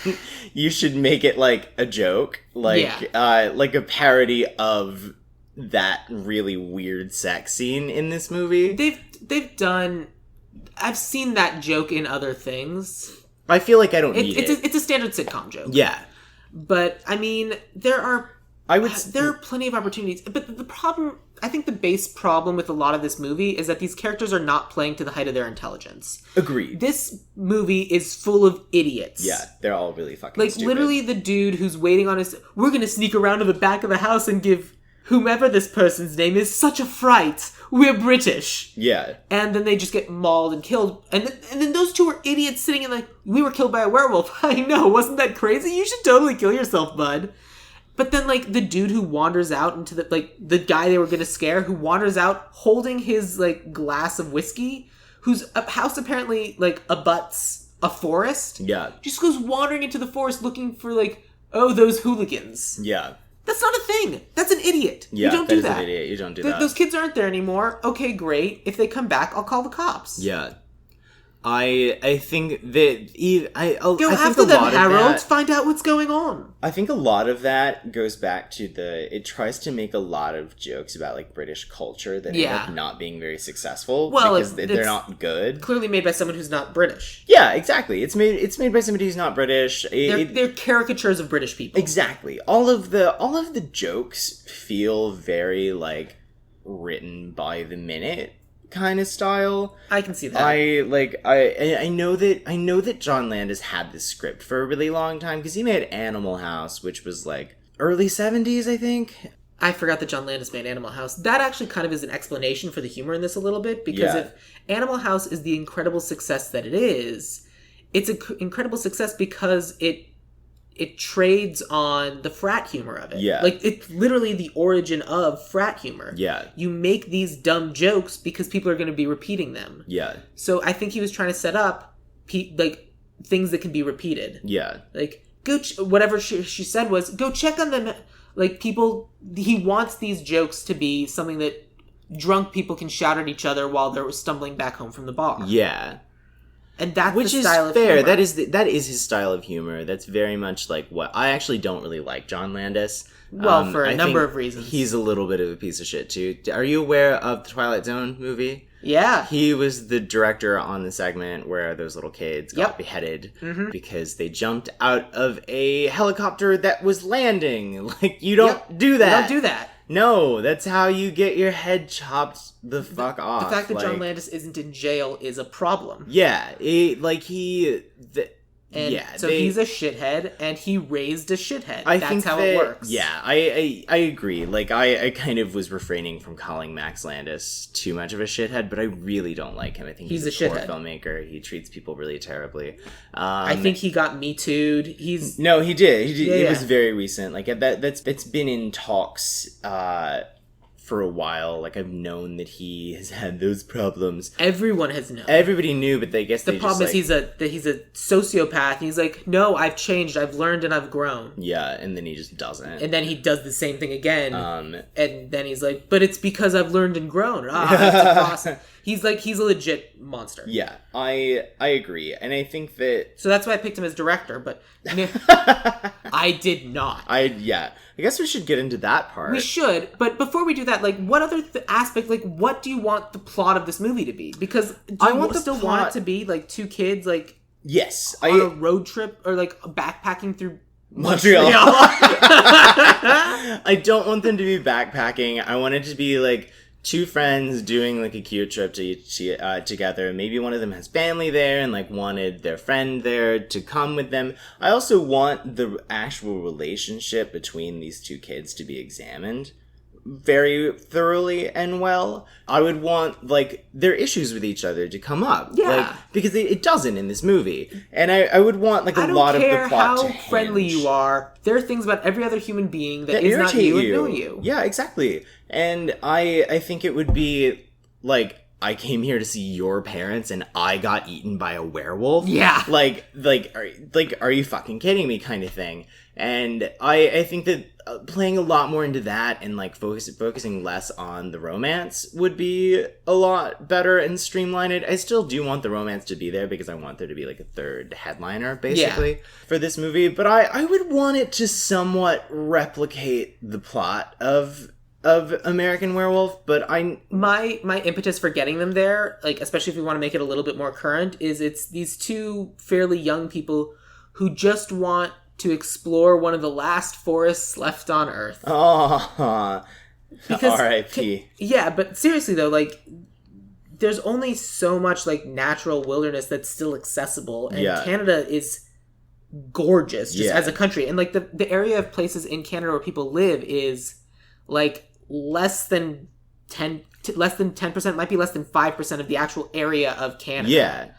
you should make it like a joke, like a parody of that really weird sex scene in this movie. They've done. I've seen that joke in other things. I feel like I don't need it. It's a standard sitcom joke. Yeah, but I mean, there are plenty of opportunities. But the problem, I think, the base problem with a lot of this movie is that these characters are not playing to the height of their intelligence. Agreed. This movie is full of idiots. Yeah, they're all really fucking stupid. Literally, the dude who's waiting on us. We're gonna sneak around to the back of the house and give whomever this person's name is such a fright. We're British. Yeah. And then they just get mauled and killed. And then those two are idiots sitting in like, we were killed by a werewolf. I know, wasn't that crazy? You should totally kill yourself, bud. But then like the dude who wanders out into the guy they were gonna scare, who wanders out holding his like glass of whiskey, whose house apparently like abuts a forest. Yeah. Just goes wandering into the forest looking for like, oh, those hooligans. Yeah. That's not a thing. That's an idiot. Yeah, you don't do that. An idiot. You don't do that. Those kids aren't there anymore. Okay, great. If they come back, I'll call the cops. Yeah. I think that Go after them, Harold. Find out what's going on. I think a lot of that goes back to it tries to make a lot of jokes about like British culture that end up not being very successful because they're not good. Clearly made by someone who's not British. Yeah, exactly. It's made by somebody who's not British. They're caricatures of British people. Exactly. All of the jokes feel very like written by the minute. kind of style. I can see that. I know that John Landis had this script for a really long time because he made Animal House, which was like early 70s, I think. I forgot that John Landis made Animal House. That actually kind of is an explanation for the humor in this a little bit, because if Animal House is the incredible success that it is, it's an incredible success because it trades on the frat humor of it. Yeah. Like, it's literally the origin of frat humor. Yeah. You make these dumb jokes because people are going to be repeating them. Yeah. So I think he was trying to set up, like, things that can be repeated. Yeah. Like, whatever she said was, go check on them. Like, people, he wants these jokes to be something that drunk people can shout at each other while they're stumbling back home from the bar. Yeah. And that's Which the style is of fair. humor. That is his style of humor. That's very much like what I actually don't really like John Landis. Well, for a a number of reasons. He's a little bit of a piece of shit too. Are you aware of the Twilight Zone movie? Yeah. He was the director on the segment where those little kids got beheaded because they jumped out of a helicopter that was landing. Like, you don't do that. You don't do that. No, that's how you get your head chopped the fuck off. The fact that John Landis isn't in jail is a problem. Yeah, he's a shithead, and he raised a shithead. That's how it works. Yeah, I agree. Like, I kind of was refraining from calling Max Landis too much of a shithead, but I really don't like him. I think he's a poor shithead filmmaker. He treats people really terribly. I think he got Me Too'd. He did. It was Yeah. very recent. Like, that's been in talks for a while. Like, I've known that he has had those problems. Everyone has known. Everybody knew, but the problem is he's a sociopath. And he's like, no, I've changed, I've learned, and I've grown. Yeah, and then he just doesn't. And then he does the same thing again. And then he's like, but it's because I've learned and grown. That's awesome. He's a legit monster. Yeah, I agree, and I think that. So that's why I picked him as director, but I did not. I guess we should get into that part. We should, but before we do that, like, what other aspect, like, what do you want the plot of this movie to be? Because I want it to be, like, two kids, like, yes, on a road trip, or, like, backpacking through Montreal. I don't want them to be backpacking. I want it to be, like, two friends doing, like, a cute trip together. Maybe one of them has family there and, like, wanted their friend there to come with them. I also want the actual relationship between these two kids to be examined very thoroughly and well. I would want, like, their issues with each other to come up. Yeah. Like, because it doesn't in this movie. And I would want, like, a lot of the plot to I don't care how friendly you are. There are things about every other human being that is not you and know you. Yeah, exactly. And I think it would be, like, I came here to see your parents and I got eaten by a werewolf. Yeah. Are you fucking kidding me kind of thing. And I think that playing a lot more into that and, like, focusing less on the romance would be a lot better and streamline it. I still do want the romance to be there because I want there to be, like, a third headliner, basically, for this movie. But I would want it to somewhat replicate the plot of American Werewolf, but my impetus for getting them there, like, especially if we want to make it a little bit more current, is it's these two fairly young people who just want to explore one of the last forests left on Earth. Oh, R.I.P. Yeah, but seriously though, like, there's only so much, like, natural wilderness that's still accessible, and Canada is gorgeous just as a country, and, like, the area of places in Canada where people live is, like, less than 10%, might be less than 5% of the actual area of Canada. Yeah.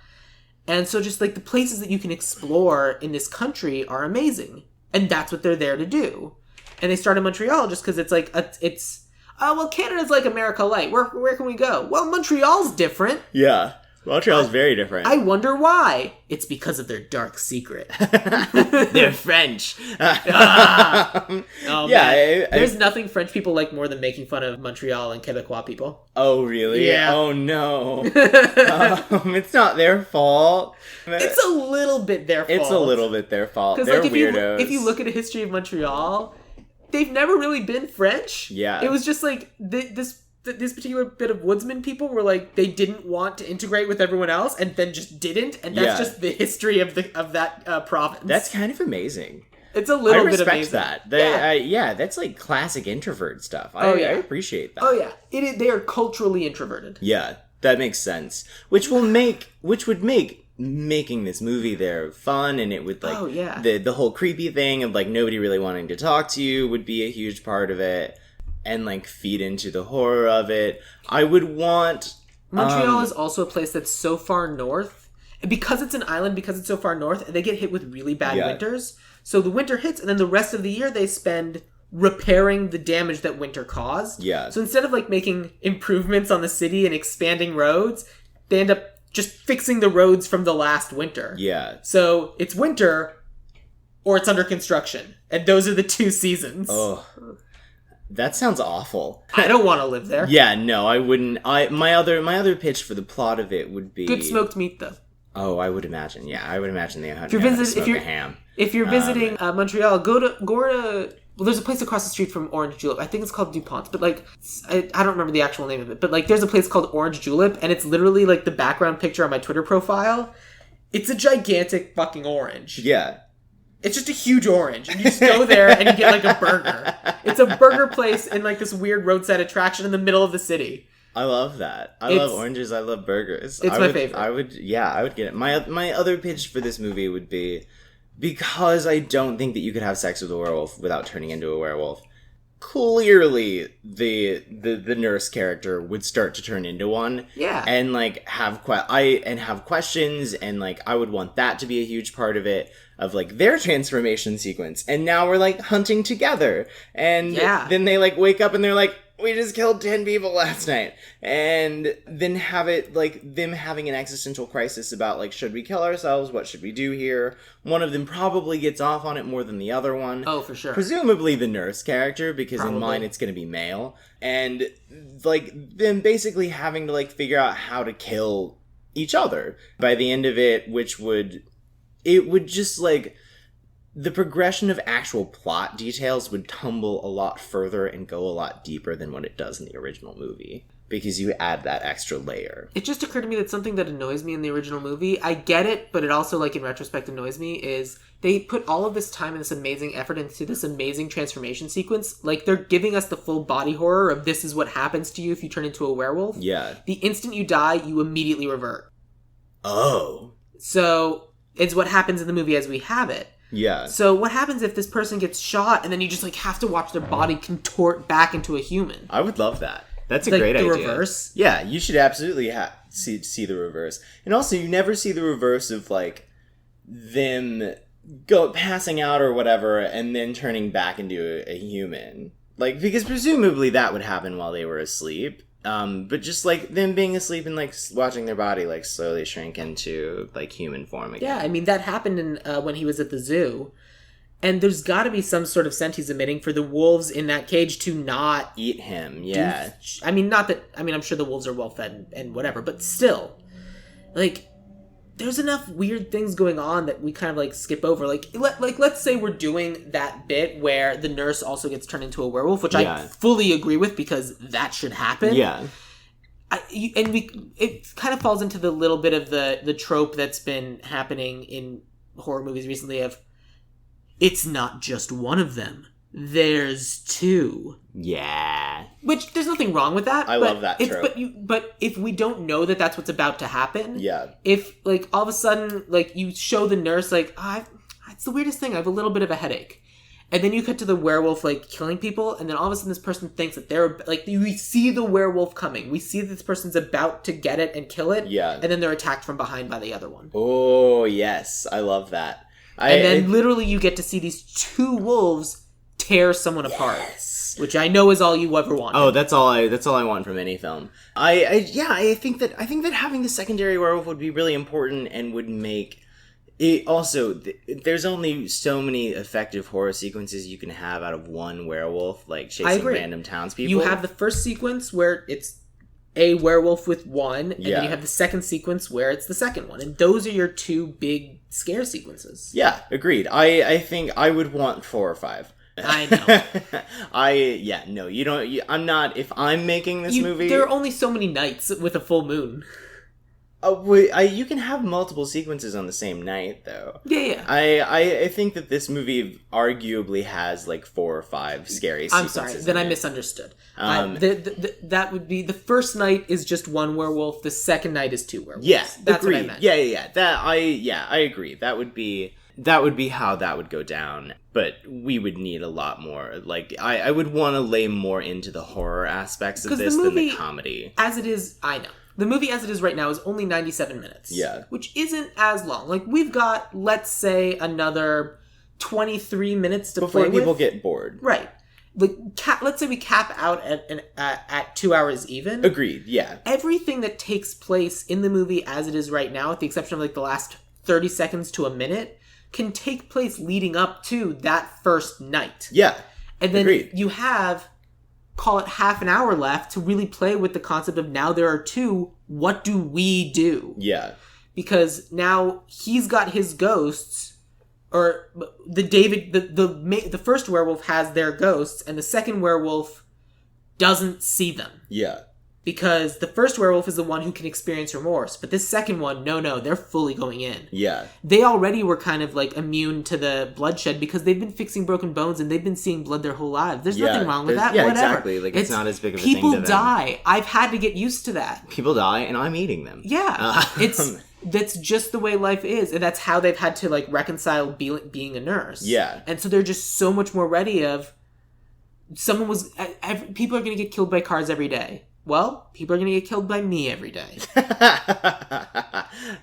And so just, like, the places that you can explore in this country are amazing. And that's what they're there to do. And they start in Montreal just because it's, like, Canada's like America Light. Where can we go? Well, Montreal's different. Yeah. Montreal's very different. I wonder why. It's because of their dark secret. They're French. There's nothing French people like more than making fun of Montreal and Quebecois people. Oh, really? Yeah. Oh, no. It's not their fault. It's a little bit their fault. It's a little bit their fault. They're like, weirdos. If you look at a history of Montreal, they've never really been French. Yeah. It was just, like, this particular bit of woodsman people were, like, they didn't want to integrate with everyone else and then just didn't, and that's just the history of that province. That's kind of amazing. It's a little bit amazing. I respect that. That's, like, classic introvert stuff. I appreciate that. Oh, yeah. They are culturally introverted. Yeah. That makes sense. Which would make making this movie there fun, and it would, like, the whole creepy thing of, like, nobody really wanting to talk to you would be a huge part of it, and, like, feed into the horror of it. I would want... Montreal is also a place that's so far north. Because it's an island, because it's so far north, they get hit with really bad winters. So the winter hits, and then the rest of the year they spend repairing the damage that winter caused. Yeah. So instead of, like, making improvements on the city and expanding roads, they end up just fixing the roads from the last winter. Yeah. So it's winter, or it's under construction. And those are the two seasons. Oh. That sounds awful. I don't want to live there. Yeah, no, I wouldn't. My other pitch for the plot of it would be... Good smoked meat, though. Oh, I would imagine. Yeah, I would imagine they had a ham. If you're visiting Montreal, go to... Well, there's a place across the street from Orange Julep. I think it's called DuPont's, but, like, I don't remember the actual name of it. But, like, there's a place called Orange Julep, and it's literally, like, the background picture on my Twitter profile. It's a gigantic fucking orange. Yeah. It's just a huge orange. And you just go there and you get, like, a burger. It's a burger place in, like, this weird roadside attraction in the middle of the city. I love that. I love oranges. I love burgers. It's my favorite. I would get it. My other pitch for this movie would be... Because I don't think that you could have sex with a werewolf without turning into a werewolf. Clearly, the nurse character would start to turn into one. Yeah. And, like, have questions, and, like, I would want that to be a huge part of it, of, like, their transformation sequence. And now we're, like, hunting together. And then they, like, wake up and they're like, we just killed 10 people last night. And then have it, like, them having an existential crisis about, like, should we kill ourselves? What should we do here? One of them probably gets off on it more than the other one. Oh, for sure. Presumably the nurse character, because in mine it's going to be male. And, like, them basically having to, like, figure out how to kill each other by the end of it, it would just, like... The progression of actual plot details would tumble a lot further and go a lot deeper than what it does in the original movie. Because you add that extra layer. It just occurred to me that something that annoys me in the original movie, I get it, but it also, like, in retrospect annoys me, is they put all of this time and this amazing effort into this amazing transformation sequence. Like, they're giving us the full body horror of this is what happens to you if you turn into a werewolf. Yeah. The instant you die, you immediately revert. Oh. So, it's what happens in the movie as we have it. Yeah. So what happens if this person gets shot and then you just, like, have to watch their body contort back into a human? I would love that. That's a great idea. The reverse? Yeah, you should absolutely see the reverse. And also, you never see the reverse of, like, them passing out or whatever and then turning back into a human. Like, because presumably that would happen while they were asleep. But just, like, them being asleep and, like, watching their body, like, slowly shrink into, like, human form again. Yeah, I mean, that happened when he was at the zoo. And there's got to be some sort of scent he's emitting for the wolves in that cage to not... Eat him, yeah. I'm sure the wolves are well-fed and whatever, but still. Like, there's enough weird things going on that we kind of, like, skip over. Like, let's say we're doing that bit where the nurse also gets turned into a werewolf, which I fully agree with because that should happen. Yeah. It kind of falls into the little bit of the trope that's been happening in horror movies recently of, it's not just one of them. There's two. Yeah. Which, there's nothing wrong with that. I love that trope. But if we don't know that that's what's about to happen... Yeah. If, like, all of a sudden, like, you show the nurse, like, it's the weirdest thing, I have a little bit of a headache. And then you cut to the werewolf, like, killing people, and then all of a sudden this person thinks that they're... Like, we see the werewolf coming. We see that this person's about to get it and kill it. Yeah. And then they're attacked from behind by the other one. Oh, yes. I love that. Literally you get to see these two wolves tear someone apart, which I know is all you ever want. Oh, that's all I want from any film. I think that having the secondary werewolf would be really important and would make it also. There's only so many effective horror sequences you can have out of one werewolf, like chasing random townspeople. You have the first sequence where it's a werewolf with one, and then you have the second sequence where it's the second one, and those are your two big scare sequences. Yeah, agreed. I think I would want 4 or 5. I know. You don't. I'm not. If I'm making this movie, there are only so many nights with a full moon. You can have multiple sequences on the same night, though. Yeah. I think that this movie arguably has like 4 or 5 scary sequences. I'm sorry, then I misunderstood. That would be the first night is just one werewolf. The second night is 2 werewolves. Yeah, that's agreed. what I meant. Yeah. I agree. That would be how that would go down. But we would need a lot more. Like, I would want to lay more into the horror aspects of this than the comedy. As it is, I know. The movie as it is right now is only 97 minutes. Yeah. Which isn't as long. Like, we've got, let's say, another 23 minutes to play with. Before people get bored. Right. Like, let's say we cap out at 2 hours even. Agreed, yeah. Everything that takes place in the movie as it is right now, with the exception of, like, the last 30 seconds to a minute, can take place leading up to that first night. Yeah. And then agreed. You have... call it half an hour left to really play with the concept of now there are 2, what do we do? Yeah. Because now he's got his ghosts, or the first werewolf has their ghosts, and the second werewolf doesn't see them. Yeah. Because the first werewolf is the one who can experience remorse, but this second one, no, they're fully going in. Yeah. They already were kind of like immune to the bloodshed because they've been fixing broken bones and they've been seeing blood their whole lives. There's nothing wrong with that. Yeah, whatever. Exactly. Like, it's not as big of a thing to them. People die. I've had to get used to that. People die, and I'm eating them. Yeah. That's just the way life is, and that's how they've had to like reconcile being a nurse. Yeah. And so they're just so much more ready of people are going to get killed by cars every day. Well, people are going to get killed by me every day.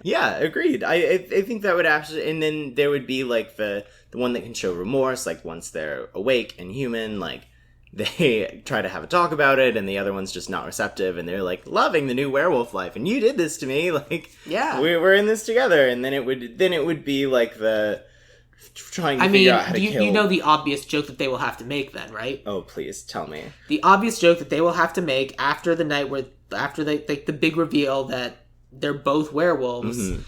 Yeah, agreed. I think that would actually... And then there would be, like, the one that can show remorse, like, once they're awake and human, like, they try to have a talk about it, and the other one's just not receptive, and they're, like, loving the new werewolf life, and you did this to me, like... Yeah. We're in this together, and then it would be, like, the... trying to figure out how to kill... You know the obvious joke that they will have to make then, right? Oh, please, tell me. The obvious joke that they will have to make after the night after the big reveal that they're both werewolves, mm-hmm.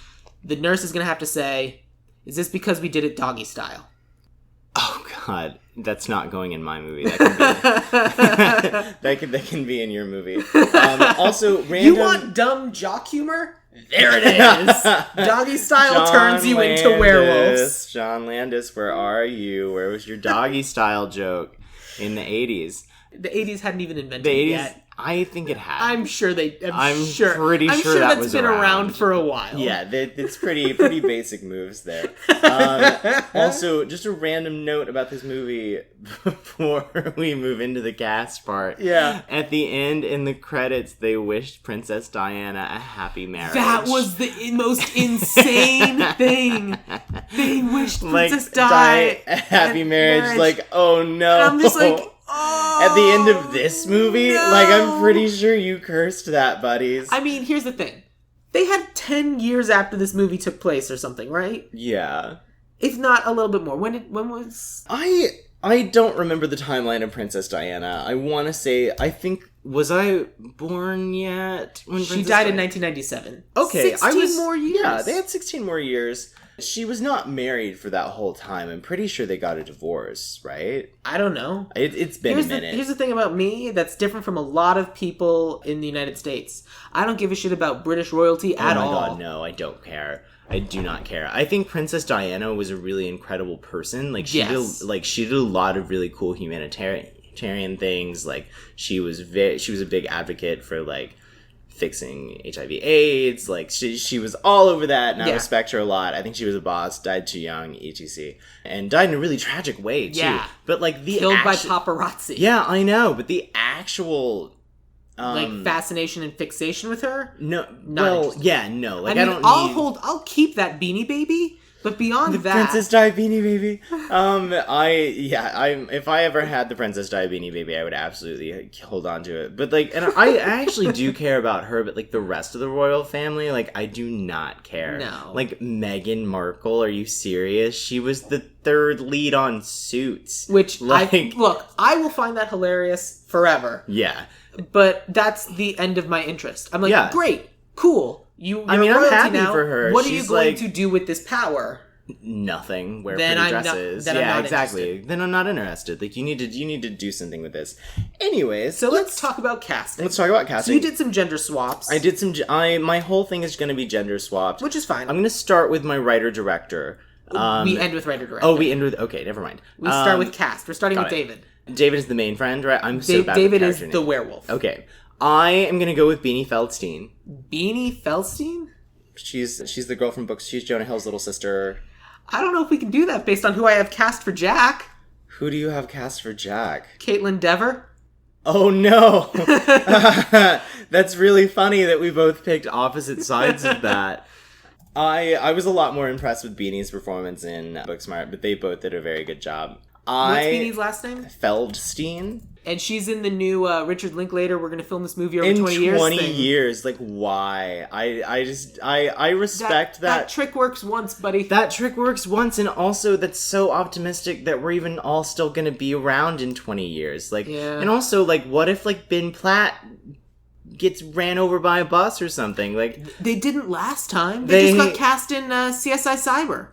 The nurse is going to have to say, is this because we did it doggy style? Oh, God. That's not going in my movie. That can be in your movie. Also, random... You want dumb jock humor? There it is. Doggy style turns you into werewolves. John Landis, where are you? Where was your doggy style joke in the 80s? The 80s hadn't even invented it yet. I think it had. I'm sure they... I'm pretty sure that that's was been around for a while. Yeah, it's pretty basic moves there. Also, just a random note about this movie before we move into the cast part. Yeah. At the end, in the credits, they wished Princess Diana a happy marriage. That was the most insane thing. They wished Princess Di a happy marriage. Like, oh no. And I'm just like... Oh, at the end of this movie? No. Like, I'm pretty sure you cursed that, buddies. I mean, here's the thing. They had 10 years after this movie took place or something, right? Yeah. If not a little bit more. When was... I don't remember the timeline of Princess Diana. I want to say, was I born yet? When she died in 1997. Okay. 16 more years. Yeah, they had 16 more years. She was not married for that whole time. I'm pretty sure they got a divorce, right? I don't know. It's been a minute. Here's the thing about me that's different from a lot of people in the United States. I don't give a shit about British royalty at all. Oh my god, no, I don't care. I do not care. I think Princess Diana was a really incredible person. Like, she did a lot of really cool humanitarian things. Like, she was a big advocate for, like, fixing HIV/AIDS. Like, she was all over that, and I respect her a lot. I think she was a boss, died too young, etc. And died in a really tragic way, too. Yeah. But, like, killed by paparazzi. Yeah, I know, but the actual... like, fascination and fixation with her? No. Well, yeah, no. Like, I mean, I'll keep that Beanie Baby, but beyond that... Princess Di Beanie Baby. If I ever had the Princess Di Beanie Baby, I would absolutely hold on to it. But, like, and I actually do care about her, but, like, the rest of the royal family, like, I do not care. No. Like, Meghan Markle, are you serious? She was the third lead on Suits. Which, I will find that hilarious forever. Yeah. But that's the end of my interest. I'm like, great, cool. I'm happy for her. What are you going to do with this power? nothing, wear then pretty I'm dresses. Not, then yeah, I'm not exactly. Interested. Then I'm not interested. Like, you need to do something with this. Anyways, so let's talk about casting. Let's talk about casting. So you did some gender swaps. I did some. My whole thing is going to be gender swapped, which is fine. I'm going to start with my writer-director. We end with writer-director. Oh, we end with... Okay, never mind. We start with cast. We're starting with David. David is the main friend, right? I'm so bad David with is character the names. werewolf. Okay. I am going to go with Beanie Feldstein. Beanie Feldstein? She's the girl from books. She's Jonah Hill's little sister. I don't know if we can do that based on who I have cast for Jack. Who do you have cast for Jack? Caitlin Dever. Oh, no. That's really funny that we both picked opposite sides of that. I was a lot more impressed with Beanie's performance in Booksmart, but they both did a very good job. What's Beanie's last name? Feldstein. And she's in the new Richard Linklater, we're going to film this movie over 20 years. In 20 years. Like, why? I respect that. That trick works once, buddy. That trick works once, and also that's so optimistic that we're even all still going to be around in 20 years. Like, yeah. And also, like, what if, like, Ben Platt gets ran over by a bus or something? Like, they didn't last time. They just got cast in CSI Cyber.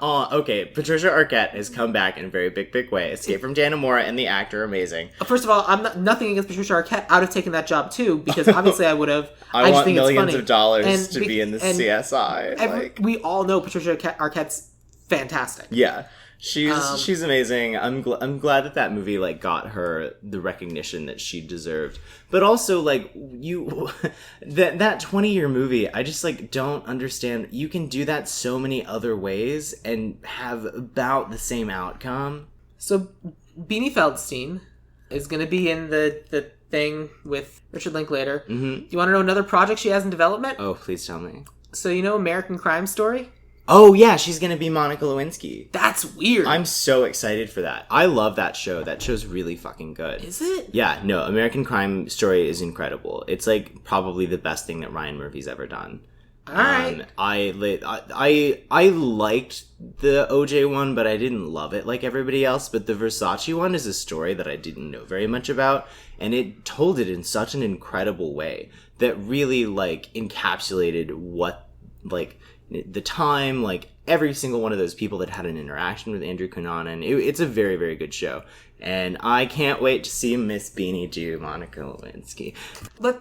Oh, okay. Patricia Arquette has come back in a very big way. Escape from Dannemora and the actor, amazing. First of all, I'm nothing against Patricia Arquette. I would have taken that job too, because obviously I would have. I just want think millions it's of dollars to be in the CSI. We all know Patricia Arquette's fantastic. Yeah. She's amazing. I'm glad that movie like got her the recognition that she deserved. But also like that 20-year movie, I just like don't understand. You can do that so many other ways and have about the same outcome. So Beanie Feldstein is going to be in the thing with Richard Linklater. Mm-hmm. Do you want to know another project she has in development? Oh, please tell me. So you know American Crime Story? Oh, yeah, she's going to be Monica Lewinsky. That's weird. I'm so excited for that. I love that show. That show's really fucking good. Is it? Yeah, no, American Crime Story is incredible. It's, like, probably the best thing that Ryan Murphy's ever done. All right. I liked the OJ one, but I didn't love it like everybody else. But the Versace one is a story that I didn't know very much about, and it told it in such an incredible way that really, like, encapsulated what, like, the time, like every single one of those people that had an interaction with Andrew Cunanan. It's a very, very good show. And I can't wait to see Miss Beanie do Monica Lewinsky.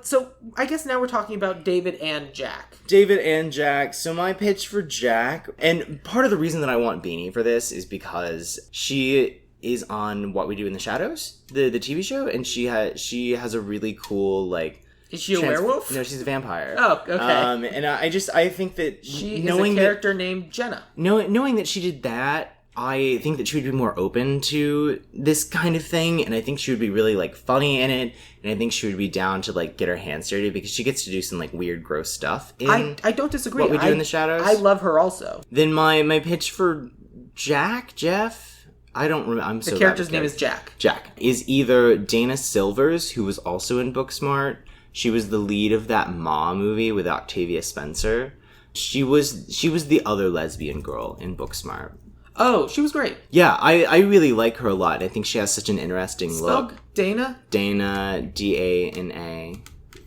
So I guess now we're talking about David and Jack. David and Jack. So my pitch for Jack, and part of the reason that I want Beanie for this is because she is on What We Do in the Shadows, the TV show, and she has a really cool, like, is she a werewolf? No, she's a vampire. Oh, okay. And I think that she is a character named Jenna. Knowing that she did that, I think that she would be more open to this kind of thing, and I think she would be really, like, funny in it, and I think she would be down to, like, get her hands dirty, because she gets to do some, like, weird, gross stuff in I don't disagree. What We Do in the Shadows. I love her also. Then my pitch for Jeff... I don't remember. I'm so The character's name is Jack. Jack is either Dana Silvers, who was also in Booksmart. She was the lead of that Ma movie with Octavia Spencer. She was the other lesbian girl in Booksmart. Oh, she was great. Yeah, I really like her a lot. I think she has such an interesting look. Dana? Dana, D-A-N-A.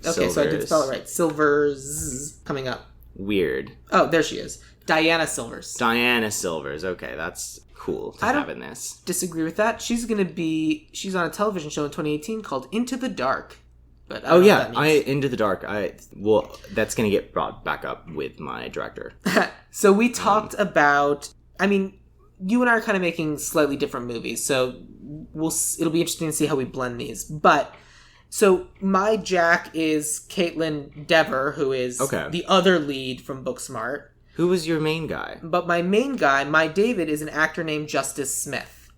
Okay, Silvers. So I did spell it right. Silvers coming up. Weird. Oh, there she is. Diana Silvers. Diana Silvers. Okay, that's cool to have in this. Disagree with that. She's on a television show in 2018 called Into the Dark. But Into the Dark. That's gonna get brought back up with my director. So we talked about. I mean, you and I are kind of making slightly different movies, so it'll be interesting to see how we blend these. But so my Jack is Caitlin Dever, who is the other lead from Booksmart. Who was your main guy? But my main guy, my David, is an actor named Justice Smith.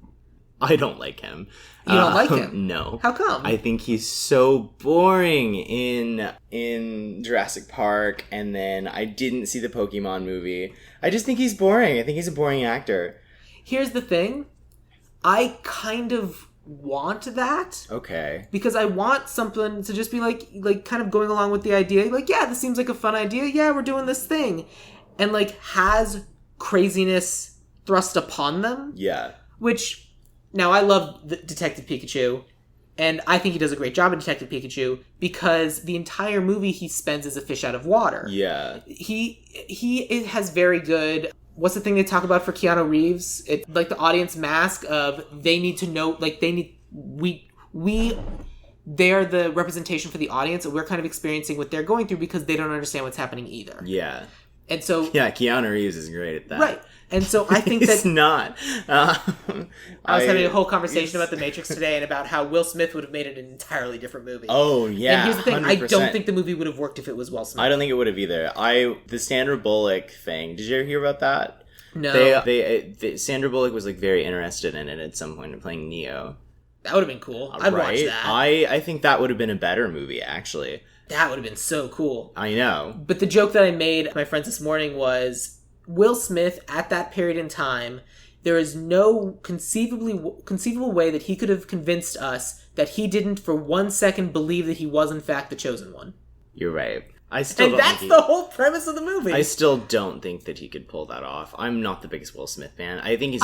I don't like him. You don't like him? No. How come? I think he's so boring in Jurassic Park, and then I didn't see the Pokemon movie. I just think he's boring. I think he's a boring actor. Here's the thing. I kind of want that. Okay. Because I want something to just be like kind of going along with the idea. Like, yeah, this seems like a fun idea. Yeah, we're doing this thing. And like has craziness thrust upon them. Yeah. Which... Now, I love Detective Pikachu, and I think he does a great job in Detective Pikachu, because the entire movie he spends as a fish out of water. Yeah. He has very good what's the thing they talk about for Keanu Reeves? It's like the audience mask of they need to know, like they're the representation for the audience, and we're kind of experiencing what they're going through because they don't understand what's happening either. Yeah. And so... Yeah, Keanu Reeves is great at that. Right. And so I think He's not. I was having a whole conversation about The Matrix today and about how Will Smith would have made it an entirely different movie. Oh, yeah. And here's the thing, 100%. I don't think the movie would have worked if it was Will Smith. I don't think it would have either. The Sandra Bullock thing, did you ever hear about that? No. Sandra Bullock was like very interested in it at some point in playing Neo. That would have been cool. I'd watch that. I think that would have been a better movie, actually. That would have been so cool. I know. But the joke that I made to my friends this morning was... Will Smith, at that period in time, there is no conceivable way that he could have convinced us that he didn't for 1 second believe that he was in fact the chosen one. You're right. That's the whole premise of the movie. I still don't think that he could pull that off. I'm not the biggest Will Smith fan. I think he's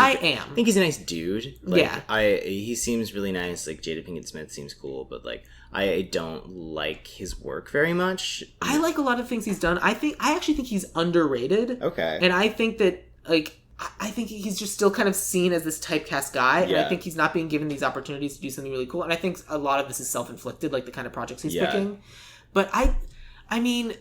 a nice dude. He seems really nice. Like Jada Pinkett Smith seems cool, but like I don't like his work very much. I like a lot of things he's done. I actually think he's underrated. Okay. And I think that I think he's just still kind of seen as this typecast guy, and I think he's not being given these opportunities to do something really cool. And I think a lot of this is self-inflicted, like the kind of projects he's picking. But I mean,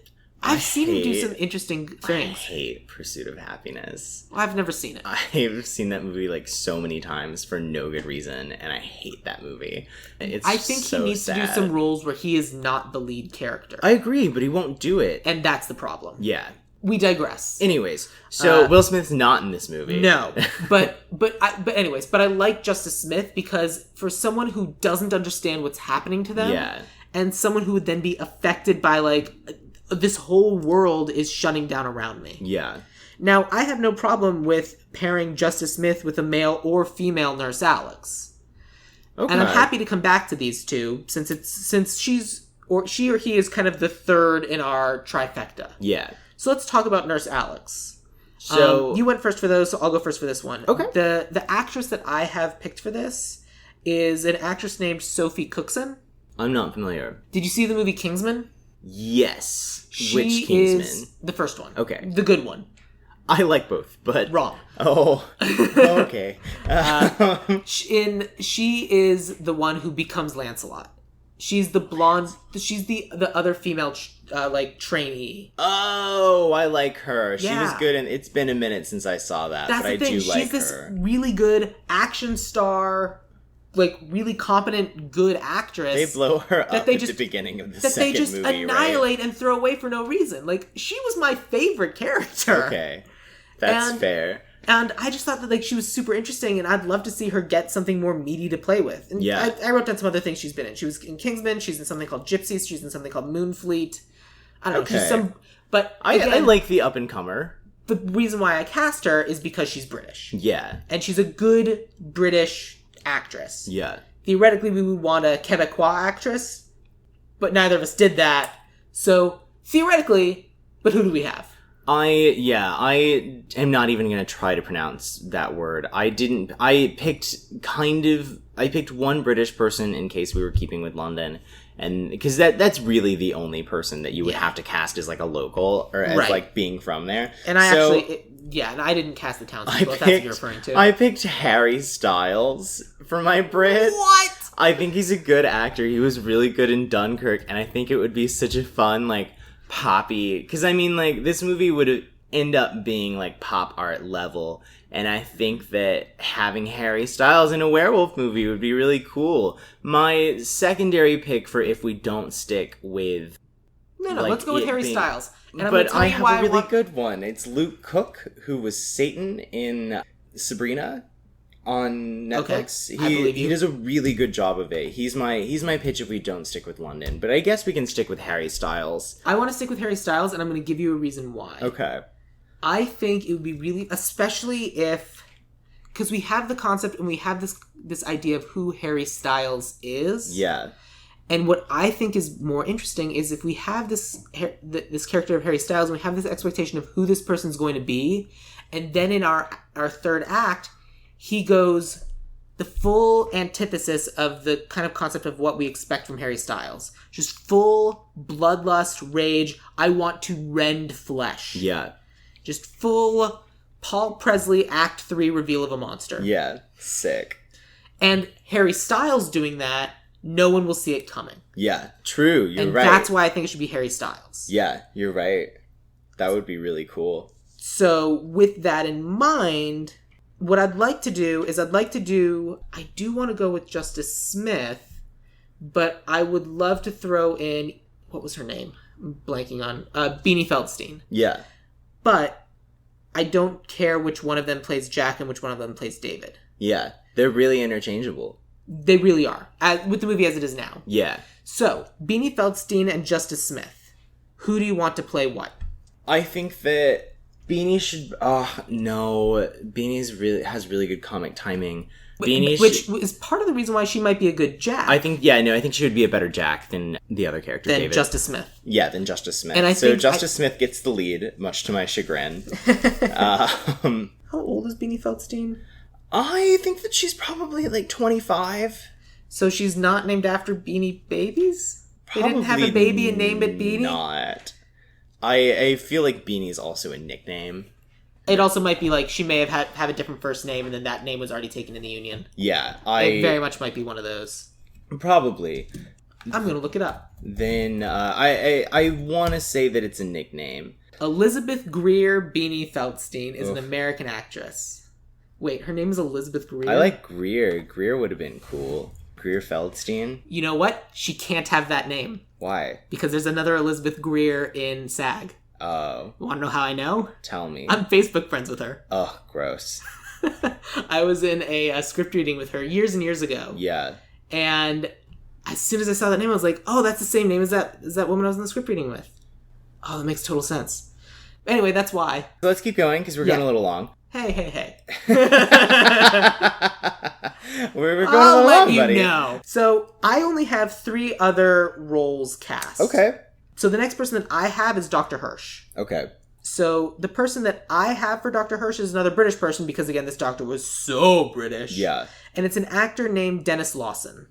I've seen him do some interesting things. I hate Pursuit of Happiness. I've never seen it. I've seen that movie like so many times for no good reason, and I hate that movie. I think he needs to do some roles where he is not the lead character. I agree, but he won't do it. And that's the problem. Yeah. We digress. Anyways, so Will Smith's not in this movie. No, but I like Justice Smith because for someone who doesn't understand what's happening to them, and someone who would then be affected by like this whole world is shutting down around me. Yeah. Now I have no problem with pairing Justice Smith with a male or female Nurse Alex, and I'm happy to come back to these two since she or he is kind of the third in our trifecta. Yeah. So let's talk about Nurse Alex. So you went first for those, so I'll go first for this one. Okay. The actress that I have picked for this is an actress named Sophie Cookson. I'm not familiar. Did you see the movie Kingsman? Yes. Which Kingsman? Is the first one. Okay. The good one. I like both, but... Wrong. Oh. Okay. She is the one who becomes Lancelot. She's the blonde... She's the other female, trainee. Oh, I like her. Yeah. She was good, and it's been a minute since I saw that, but I do like her. She's this really good action star, really competent, good actress. They blow her up at the beginning of the second movie, that they just annihilate and throw away for no reason. She was my favorite character. Okay. That's fair. And I just thought that she was super interesting, and I'd love to see her get something more meaty to play with. And I wrote down some other things she's been in. She was in Kingsman. She's in something called Gypsies. She's in something called Moonfleet. I don't know. She's but again, I like the up and comer. The reason why I cast her is because she's British. Yeah, and she's a good British actress. Yeah. Theoretically, we would want a Quebecois actress, but neither of us did that. So theoretically, but who do we have? I am not even going to try to pronounce that word. I picked one British person in case we were keeping with London, and because that's really the only person that you would have to cast as a local or as being from there. And and I didn't cast the townspeople, if that's what you're referring to. I picked Harry Styles for my Brit. What? I think he's a good actor. He was really good in Dunkirk, and I think it would be such a fun poppy, because this movie would end up being pop art level, and I think that having Harry Styles in a werewolf movie would be really cool. My secondary pick for if we don't stick with let's go with Harry Styles. And but I have a really good one. It's Luke Cook, who was Satan in Sabrina on Netflix. Okay. He does a really good job of it. He's my pitch if we don't stick with London. But I guess we can stick with Harry Styles. I want to stick with Harry Styles, and I'm going to give you a reason why. Okay. I think it would be really, especially if, because we have the concept and we have this idea of who Harry Styles is. Yeah. And what I think is more interesting is if we have this character of Harry Styles, and we have this expectation of who this person's going to be, and then in our third act, he goes the full antithesis of the kind of concept of what we expect from Harry Styles. Just full bloodlust, rage, I want to rend flesh. Yeah. Just full Paul Presley Act 3 reveal of a monster. Yeah, sick. And Harry Styles doing that, no one will see it coming. Yeah, true. You're and right. That's why I think it should be Harry Styles. Yeah, you're right. That would be really cool. So with that in mind, what I'd like to do is I do want to go with Justice Smith, but I would love to throw in, what was her name? I'm blanking on. Beanie Feldstein. Yeah. But I don't care which one of them plays Jack and which one of them plays David. Yeah, they're really interchangeable. They really are, with the movie as it is now. Yeah. So, Beanie Feldstein and Justice Smith. Who do you want to play what? I think that Beanie should... Oh, no. Beanie has really good comic timing. Which is part of the reason why she might be a good Jack. I think she would be a better Jack than the other character, than David. Justice Smith. Yeah, than Justice Smith. And Justice Smith gets the lead, much to my chagrin. How old is Beanie Feldstein? I think that she's probably like 25. So she's not named after Beanie Babies? Probably they didn't have a baby and named it Beanie? Not. I feel like Beanie's also a nickname. It also might be like she may have a different first name and then that name was already taken in the Union. Yeah. It very much might be one of those. Probably. I'm going to look it up. Then I want to say that it's a nickname. Elizabeth Greer Beanie Feldstein is an American actress. Wait, her name is Elizabeth Greer? I like Greer. Greer would have been cool. Greer Feldstein. You know what? She can't have that name. Why? Because there's another Elizabeth Greer in SAG. Oh. You want to know how I know? Tell me. I'm Facebook friends with her. Oh, gross. I was in a script reading with her years and years ago. Yeah. And as soon as I saw that name, I was like, oh, that's the same name as that woman I was in the script reading with. Oh, that makes total sense. Anyway, that's why. So let's keep going because we're going a little long. Hey. We're going I'll a little let long, you buddy. know. So I only have 3 other roles cast. Okay. So the next person that I have is Dr. Hirsch. Okay. So the person that I have for Dr. Hirsch is another British person because, again, this doctor was so British. Yeah. And it's an actor named Dennis Lawson.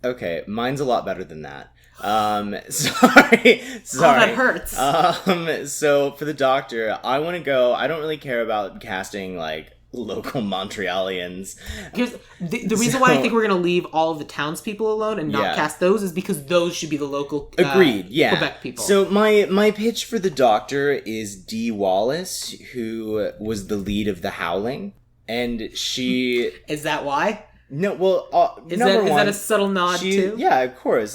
Okay. Mine's a lot better than that. Sorry. Oh, that hurts. So for the doctor, I want to go, I don't really care about casting, like, local Montrealians. Here's the reason why I think we're going to leave all of the townspeople alone and not cast those is because those should be the local Agreed, yeah. Quebec people. So my pitch for the doctor is Dee Wallace, who was the lead of The Howling, and she... Is that why? No, well, is that a subtle nod too? Yeah, of course.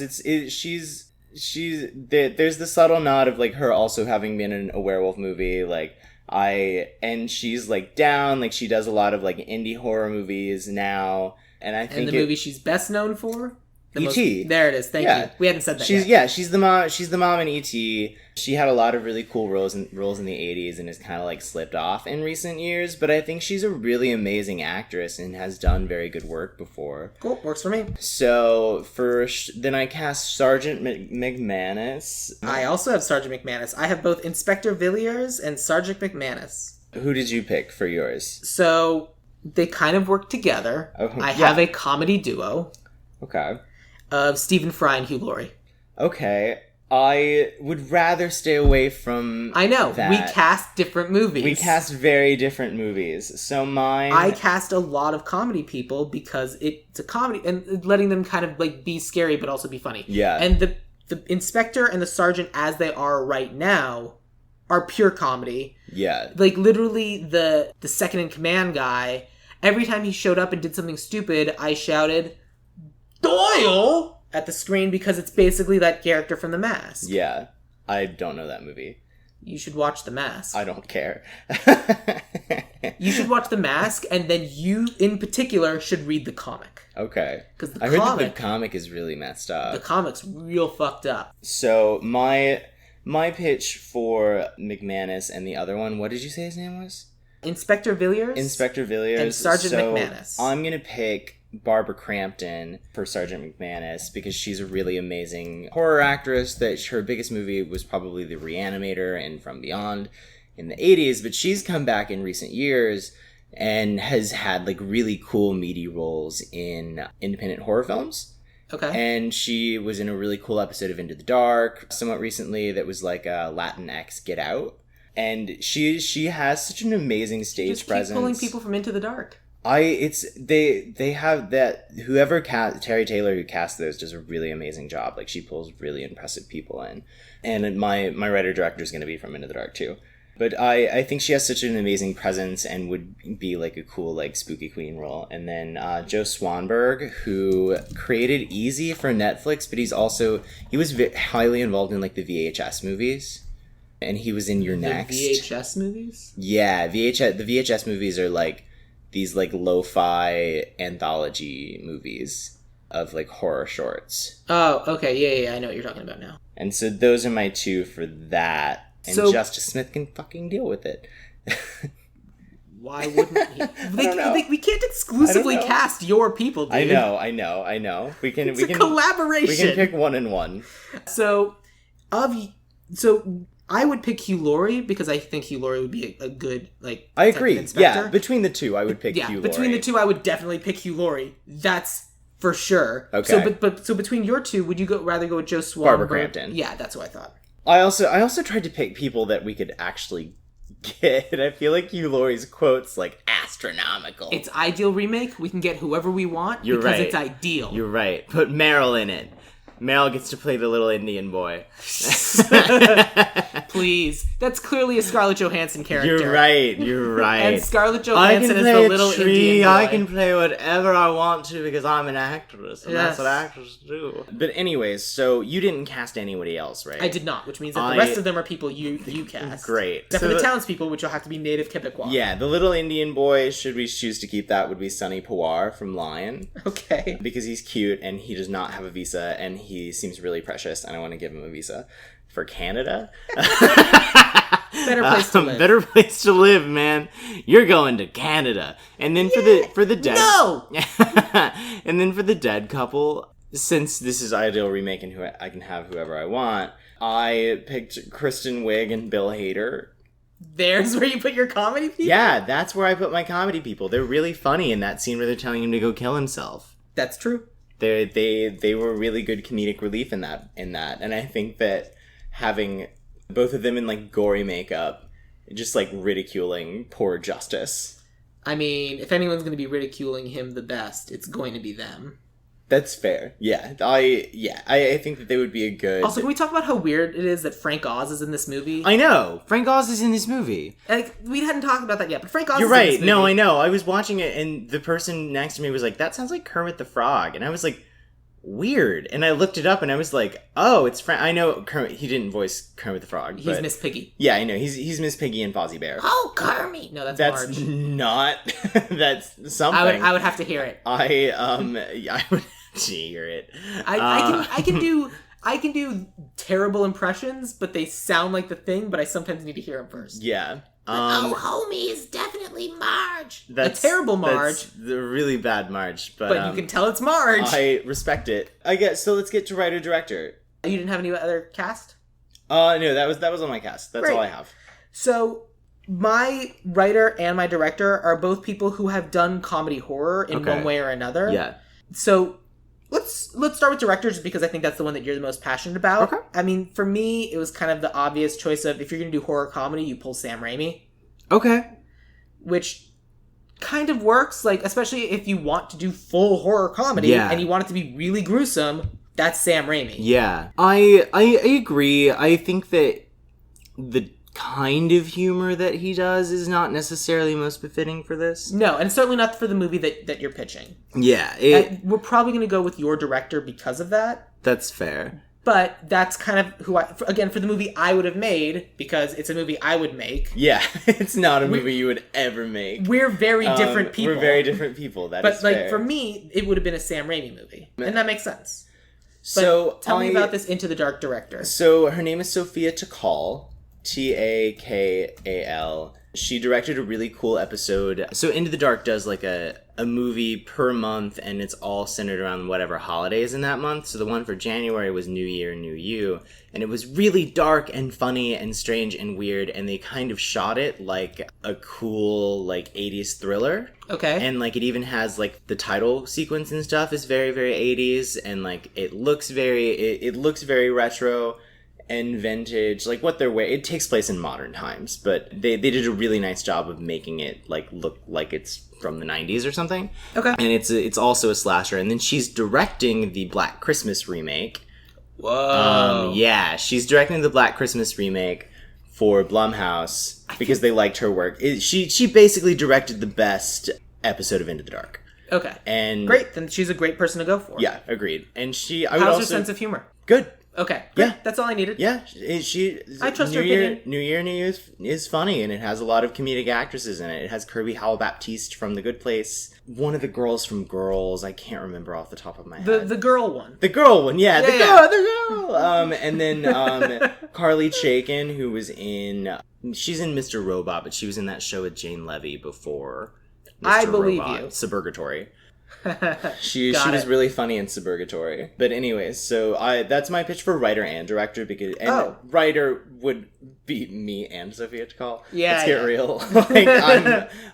She's there's the subtle nod of like her also having been in a werewolf movie, like and she's like down, like she does a lot of like indie horror movies now, and I think movie she's best known for. E.T. There it is. Thank you. We hadn't said that yet. Yeah, she's the mom. She's the mom in E.T. She had a lot of really cool roles in the 80s and has kind of like slipped off in recent years. But I think she's a really amazing actress and has done very good work before. Cool, works for me. So then I cast Sergeant McManus. I also have Sergeant McManus. I have both Inspector Villiers and Sergeant McManus. Who did you pick for yours? So they kind of work together. I have a comedy duo. Okay. Of Stephen Fry and Hugh Laurie. Okay. I would rather stay away from I know. that. We cast different movies. We cast very different movies. So mine... I cast a lot of comedy people because it's a comedy and letting them kind of like be scary but also be funny. Yeah. And the inspector and the sergeant as they are right now are pure comedy. Yeah. Like literally the second in command guy, every time he showed up and did something stupid, I shouted, Doyle! At the screen because it's basically that character from The Mask. Yeah. I don't know that movie. You should watch The Mask. I don't care. You should watch The Mask, and then you, in particular, should read the comic. Okay. Because I heard that the comic is really messed up. The comic's real fucked up. So, my pitch for McManus and the other one, what did you say his name was? Inspector Villiers. And Sergeant McManus. I'm going to pick Barbara Crampton for Sergeant McManus because she's a really amazing horror actress. That her biggest movie was probably The Reanimator and From Beyond in the 80s, but she's come back in recent years and has had like really cool meaty roles in independent horror films. Okay. And she was in a really cool episode of Into the Dark somewhat recently that was like a Latinx Get Out. And she has such an amazing stage Just keep presence. pulling people from Into the Dark. They have that, whoever Terry Taylor who cast those does a really amazing job. Like, she pulls really impressive people in. And my writer director is going to be from Into the Dark too. But I think she has such an amazing presence and would be like a cool like spooky queen role. And then Joe Swanberg, who created Easy for Netflix, but he was highly involved in like the VHS movies. And he was in Your Next. VHS movies? Yeah, the VHS movies are like these like lo-fi anthology movies of like horror shorts. Oh, okay, yeah, I know what you're talking about now. And so those are my two for that. And So- Justice Smith can fucking deal with it. Why wouldn't he? know. We can't exclusively I don't know. cast your people, dude. I know. We can It's a collaboration. We can pick one and one. So I would pick Hugh Laurie because I think Hugh Laurie would be a good like. I agree. detective inspector. Yeah, between the two, I would pick Hugh Laurie. Between the two, I would definitely pick Hugh Laurie. That's for sure. Okay. So between your two, would you rather go with Joe Swanberg? Barbara Crampton. Yeah, that's what I thought. I also tried to pick people that we could actually get. I feel like Hugh Laurie's quotes like astronomical. It's Ideal Remake. We can get whoever we want because right. it's ideal. You're right. Put Meryl in it. Meryl gets to play the little Indian boy. Please. That's clearly a Scarlett Johansson character. You're right. And Scarlett Johansson is the little Indian boy. I can play whatever I want to because I'm an actress, and that's what actors do. But anyways, so you didn't cast anybody else, right? I did not, which means that the rest of them are people you cast. Great. Except for the townspeople, which will have to be native Quebecois. Yeah, the little Indian boy, should we choose to keep that, would be Sonny Pawar from Lion. Okay. Because he's cute, and he does not have a visa, and he seems really precious, and I want to give him a visa. For Canada? Better place to live. Better place to live, man. You're going to Canada. And then for the dead... No! And then for the dead couple, since this is Ideal Remake and I can have whoever I want, I picked Kristen Wiig and Bill Hader. There's where you put your comedy people? Yeah, that's where I put my comedy people. They're really funny in that scene where they're telling him to go kill himself. That's true. They were really good comedic relief in that, and I think that having both of them in like gory makeup, just like ridiculing poor Justice. I mean, if anyone's going to be ridiculing him the best, it's going to be them. That's fair. Yeah, I think that they would be a good. Also, can we talk about how weird it is that Frank Oz is in this movie? I know Frank Oz is in this movie. Like, we hadn't talked about that yet, but Frank Oz. You're is in right. this movie. No, I know. I was watching it, and the person next to me was like, "That sounds like Kermit the Frog," and I was like, "Weird." And I looked it up, and I was like, "Oh, it's Frank." I know Kermit. He didn't voice Kermit the Frog. He's Miss Piggy. Yeah, I know. He's Miss Piggy and Fozzie Bear. Oh, Kermit. No, that's Marge. Not. That's something. I would have to hear it. I would have to hear it. I can do terrible impressions, but they sound like the thing. But I sometimes need to hear them first. Yeah. Homie is definitely Marge. That's a terrible Marge. That's the really bad Marge, but you can tell it's Marge. I respect it. I guess so. Let's get to writer director. You didn't have any other cast? No, that was on my cast. That's all I have. So my writer and my director are both people who have done comedy horror in one way or another. Yeah. So let's start with director, just because I think that's the one that you're the most passionate about. Okay. I mean, for me, it was kind of the obvious choice of, if you're going to do horror comedy, you pull Sam Raimi. Okay. Which kind of works, like, especially if you want to do full horror comedy and you want it to be really gruesome, that's Sam Raimi. Yeah. I agree. I think that the kind of humor that he does is not necessarily most befitting for this. No, and certainly not for the movie that you're pitching. Yeah. We're probably going to go with your director because of that. That's fair. But that's kind of who again, for the movie I would have made, because it's a movie I would make. Yeah, it's not a movie you would ever make. We're very different people. We're very different people, that is fair. But, like, for me, it would have been a Sam Raimi movie. And that makes sense. But so tell me about this Into the Dark director. So her name is Sophia Takal. Takal. She directed a really cool episode. So Into the Dark does like a movie per month, and it's all centered around whatever holiday is in that month. So the one for January was New Year, New You. And it was really dark and funny and strange and weird, and they kind of shot it like a cool, like, 80s thriller. Okay. And, like, it even has, like, the title sequence and stuff is very, very 80s, and, like, it looks very retro. and vintage, like what they're wearing. It takes place in modern times, but they did a really nice job of making it like look like it's from the 90s or something. Okay. And it's also a slasher. And then she's directing the Black Christmas remake. Whoa. Yeah, she's directing the Black Christmas remake for Blumhouse because they liked her work. She basically directed the best episode of Into the Dark. Okay. And great. Then she's a great person to go for. Yeah, agreed. And how's her sense of humor? Good. Okay. Great. Yeah. That's all I needed. Yeah. I trust New her Year, opinion. New Year, New You is funny, and it has a lot of comedic actresses in it. It has Kirby Howell-Baptiste from The Good Place. One of the girls from Girls. I can't remember off the top of my head. The girl one. The girl one, yeah. The girl. And then Carly Chaikin, who was in... She's in Mr. Robot, but she was in that show with Jane Levy before Mr. I believe Robot, you. Suburgatory. She was really funny in Suburgatory. But anyways, so that's my pitch for writer and director, because writer would be me and Sophia Takal. Yeah, let's get real. Like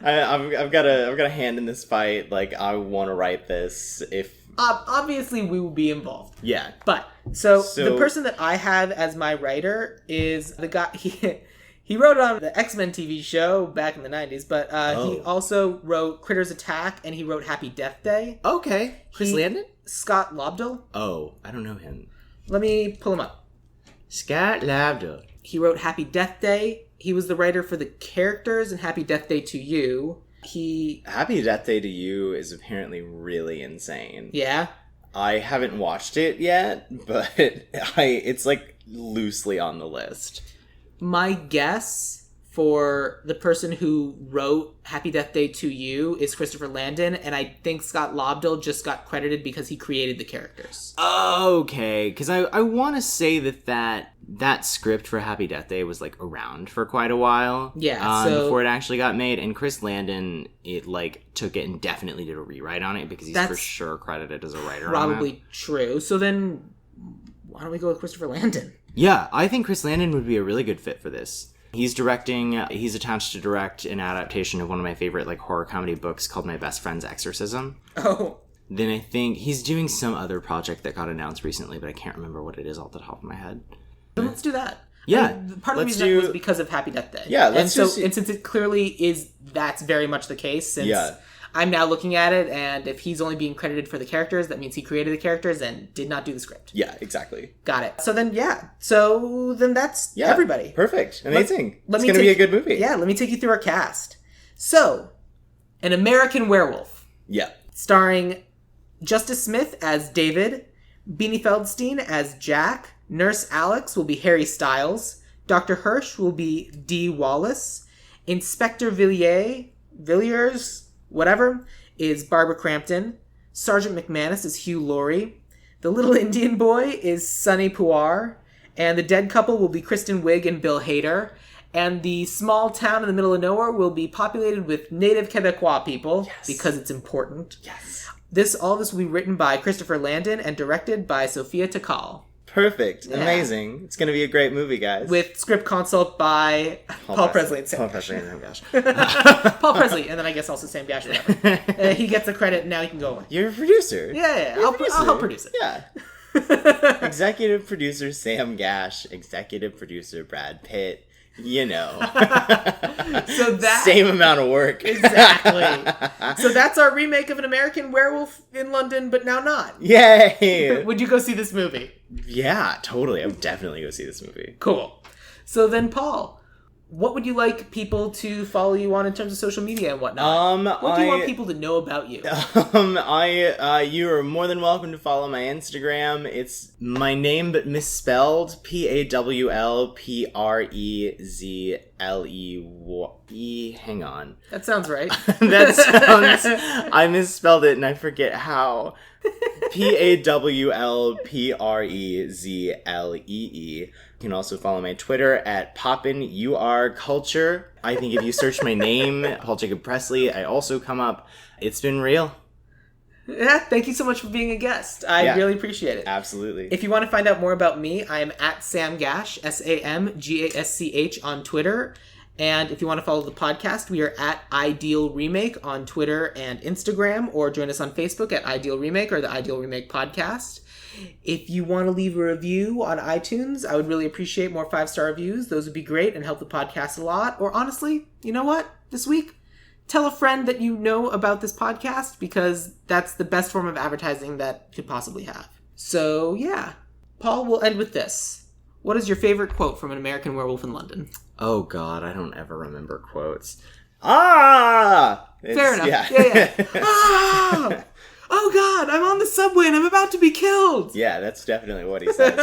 I've got a hand in this fight. Like I want to write this. If obviously we will be involved. Yeah, but so the person that I have as my writer is the guy. He wrote on the X-Men TV show back in the 90s, but he also wrote Critters Attack, and he wrote Happy Death Day. Okay. Chris Landon? Scott Lobdell. Oh, I don't know him. Let me pull him up. Scott Lobdell. He wrote Happy Death Day. He was the writer for the characters in Happy Death Day to You. Happy Death Day to You is apparently really insane. Yeah? I haven't watched it yet, but it's like loosely on the list. My guess for the person who wrote Happy Death Day to You is Christopher Landon, and I think Scott Lobdell just got credited because he created the characters. Okay, because I want to say that script for Happy Death Day was like around for quite a while. Yeah, before it actually got made, and Chris Landon took it and definitely did a rewrite on it because he's for sure credited as a writer. Probably true. So then, why don't we go with Christopher Landon? Yeah, I think Chris Landon would be a really good fit for this. He's attached to direct an adaptation of one of my favorite horror comedy books called My Best Friend's Exorcism. Oh. Then I think he's doing some other project that got announced recently, but I can't remember what it is off the top of my head. Then let's do that. Yeah. I mean, part of the reason was because of Happy Death Day. Yeah, and since it clearly is, that's very much the case, since I'm now looking at it, and if he's only being credited for the characters, that means he created the characters and did not do the script. Yeah, exactly. Got it. So then that's everybody. Perfect. Amazing. It's going to be a good movie. Yeah, let me take you through our cast. So, An American Werewolf. Yeah. Starring Justice Smith as David, Beanie Feldstein as Jack, Nurse Alex will be Harry Styles, Dr. Hirsch will be Dee Wallace, Inspector Villiers, whatever, is Barbara Crampton. Sergeant McManus is Hugh Laurie. The little Indian boy is Sonny Puar. And the dead couple will be Kristen Wiig and Bill Hader. And the small town in the middle of nowhere will be populated with native Quebecois people, because it's important. Yes. All this will be written by Christopher Landon and directed by Sophia Takal. Perfect. Yeah. Amazing. It's going to be a great movie, guys. With script consult by Paul Presley and Sam Gasch. Paul Presley, and then I guess also Sam Gasch. Whatever. He gets the credit, and now he can go away. You're a producer. Yeah. I'll help produce it. Yeah. Executive producer Sam Gasch. Executive producer Brad Pitt. You know. So same amount of work. Exactly. So that's our remake of An American Werewolf in London, but now not. Yay! Would you go see this movie? Yeah, totally. I would definitely go see this movie. Cool. So then, Paul, what would you like people to follow you on in terms of social media and whatnot? What do you want people to know about you? You are more than welcome to follow my Instagram. It's my name but misspelled. PAWLPREZLEE. Hang on. That sounds right. I misspelled it and I forget how. PAWLPREZLEE. You can also follow my Twitter at PoppinURCulture. I think if you search my name, Paul Jacob Presley, I also come up. It's been real. Yeah, thank you so much for being a guest. I really appreciate it. Absolutely. If you want to find out more about me, I am at Sam Gasch, SAMGASCH on Twitter. And if you want to follow the podcast, we are at Ideal Remake on Twitter and Instagram, or join us on Facebook at Ideal Remake or the Ideal Remake Podcast. If you want to leave a review on iTunes, I would really appreciate more 5-star reviews. Those would be great and help the podcast a lot. Or honestly, you know what? This week, tell a friend that you know about this podcast, because that's the best form of advertising that you could possibly have. So, yeah. Paul, we'll end with this. What is your favorite quote from An American Werewolf in London? Oh, God, I don't ever remember quotes. Ah! Fair enough. Yeah. Ah! Oh, God, I'm on the subway and I'm about to be killed! Yeah, that's definitely what he says.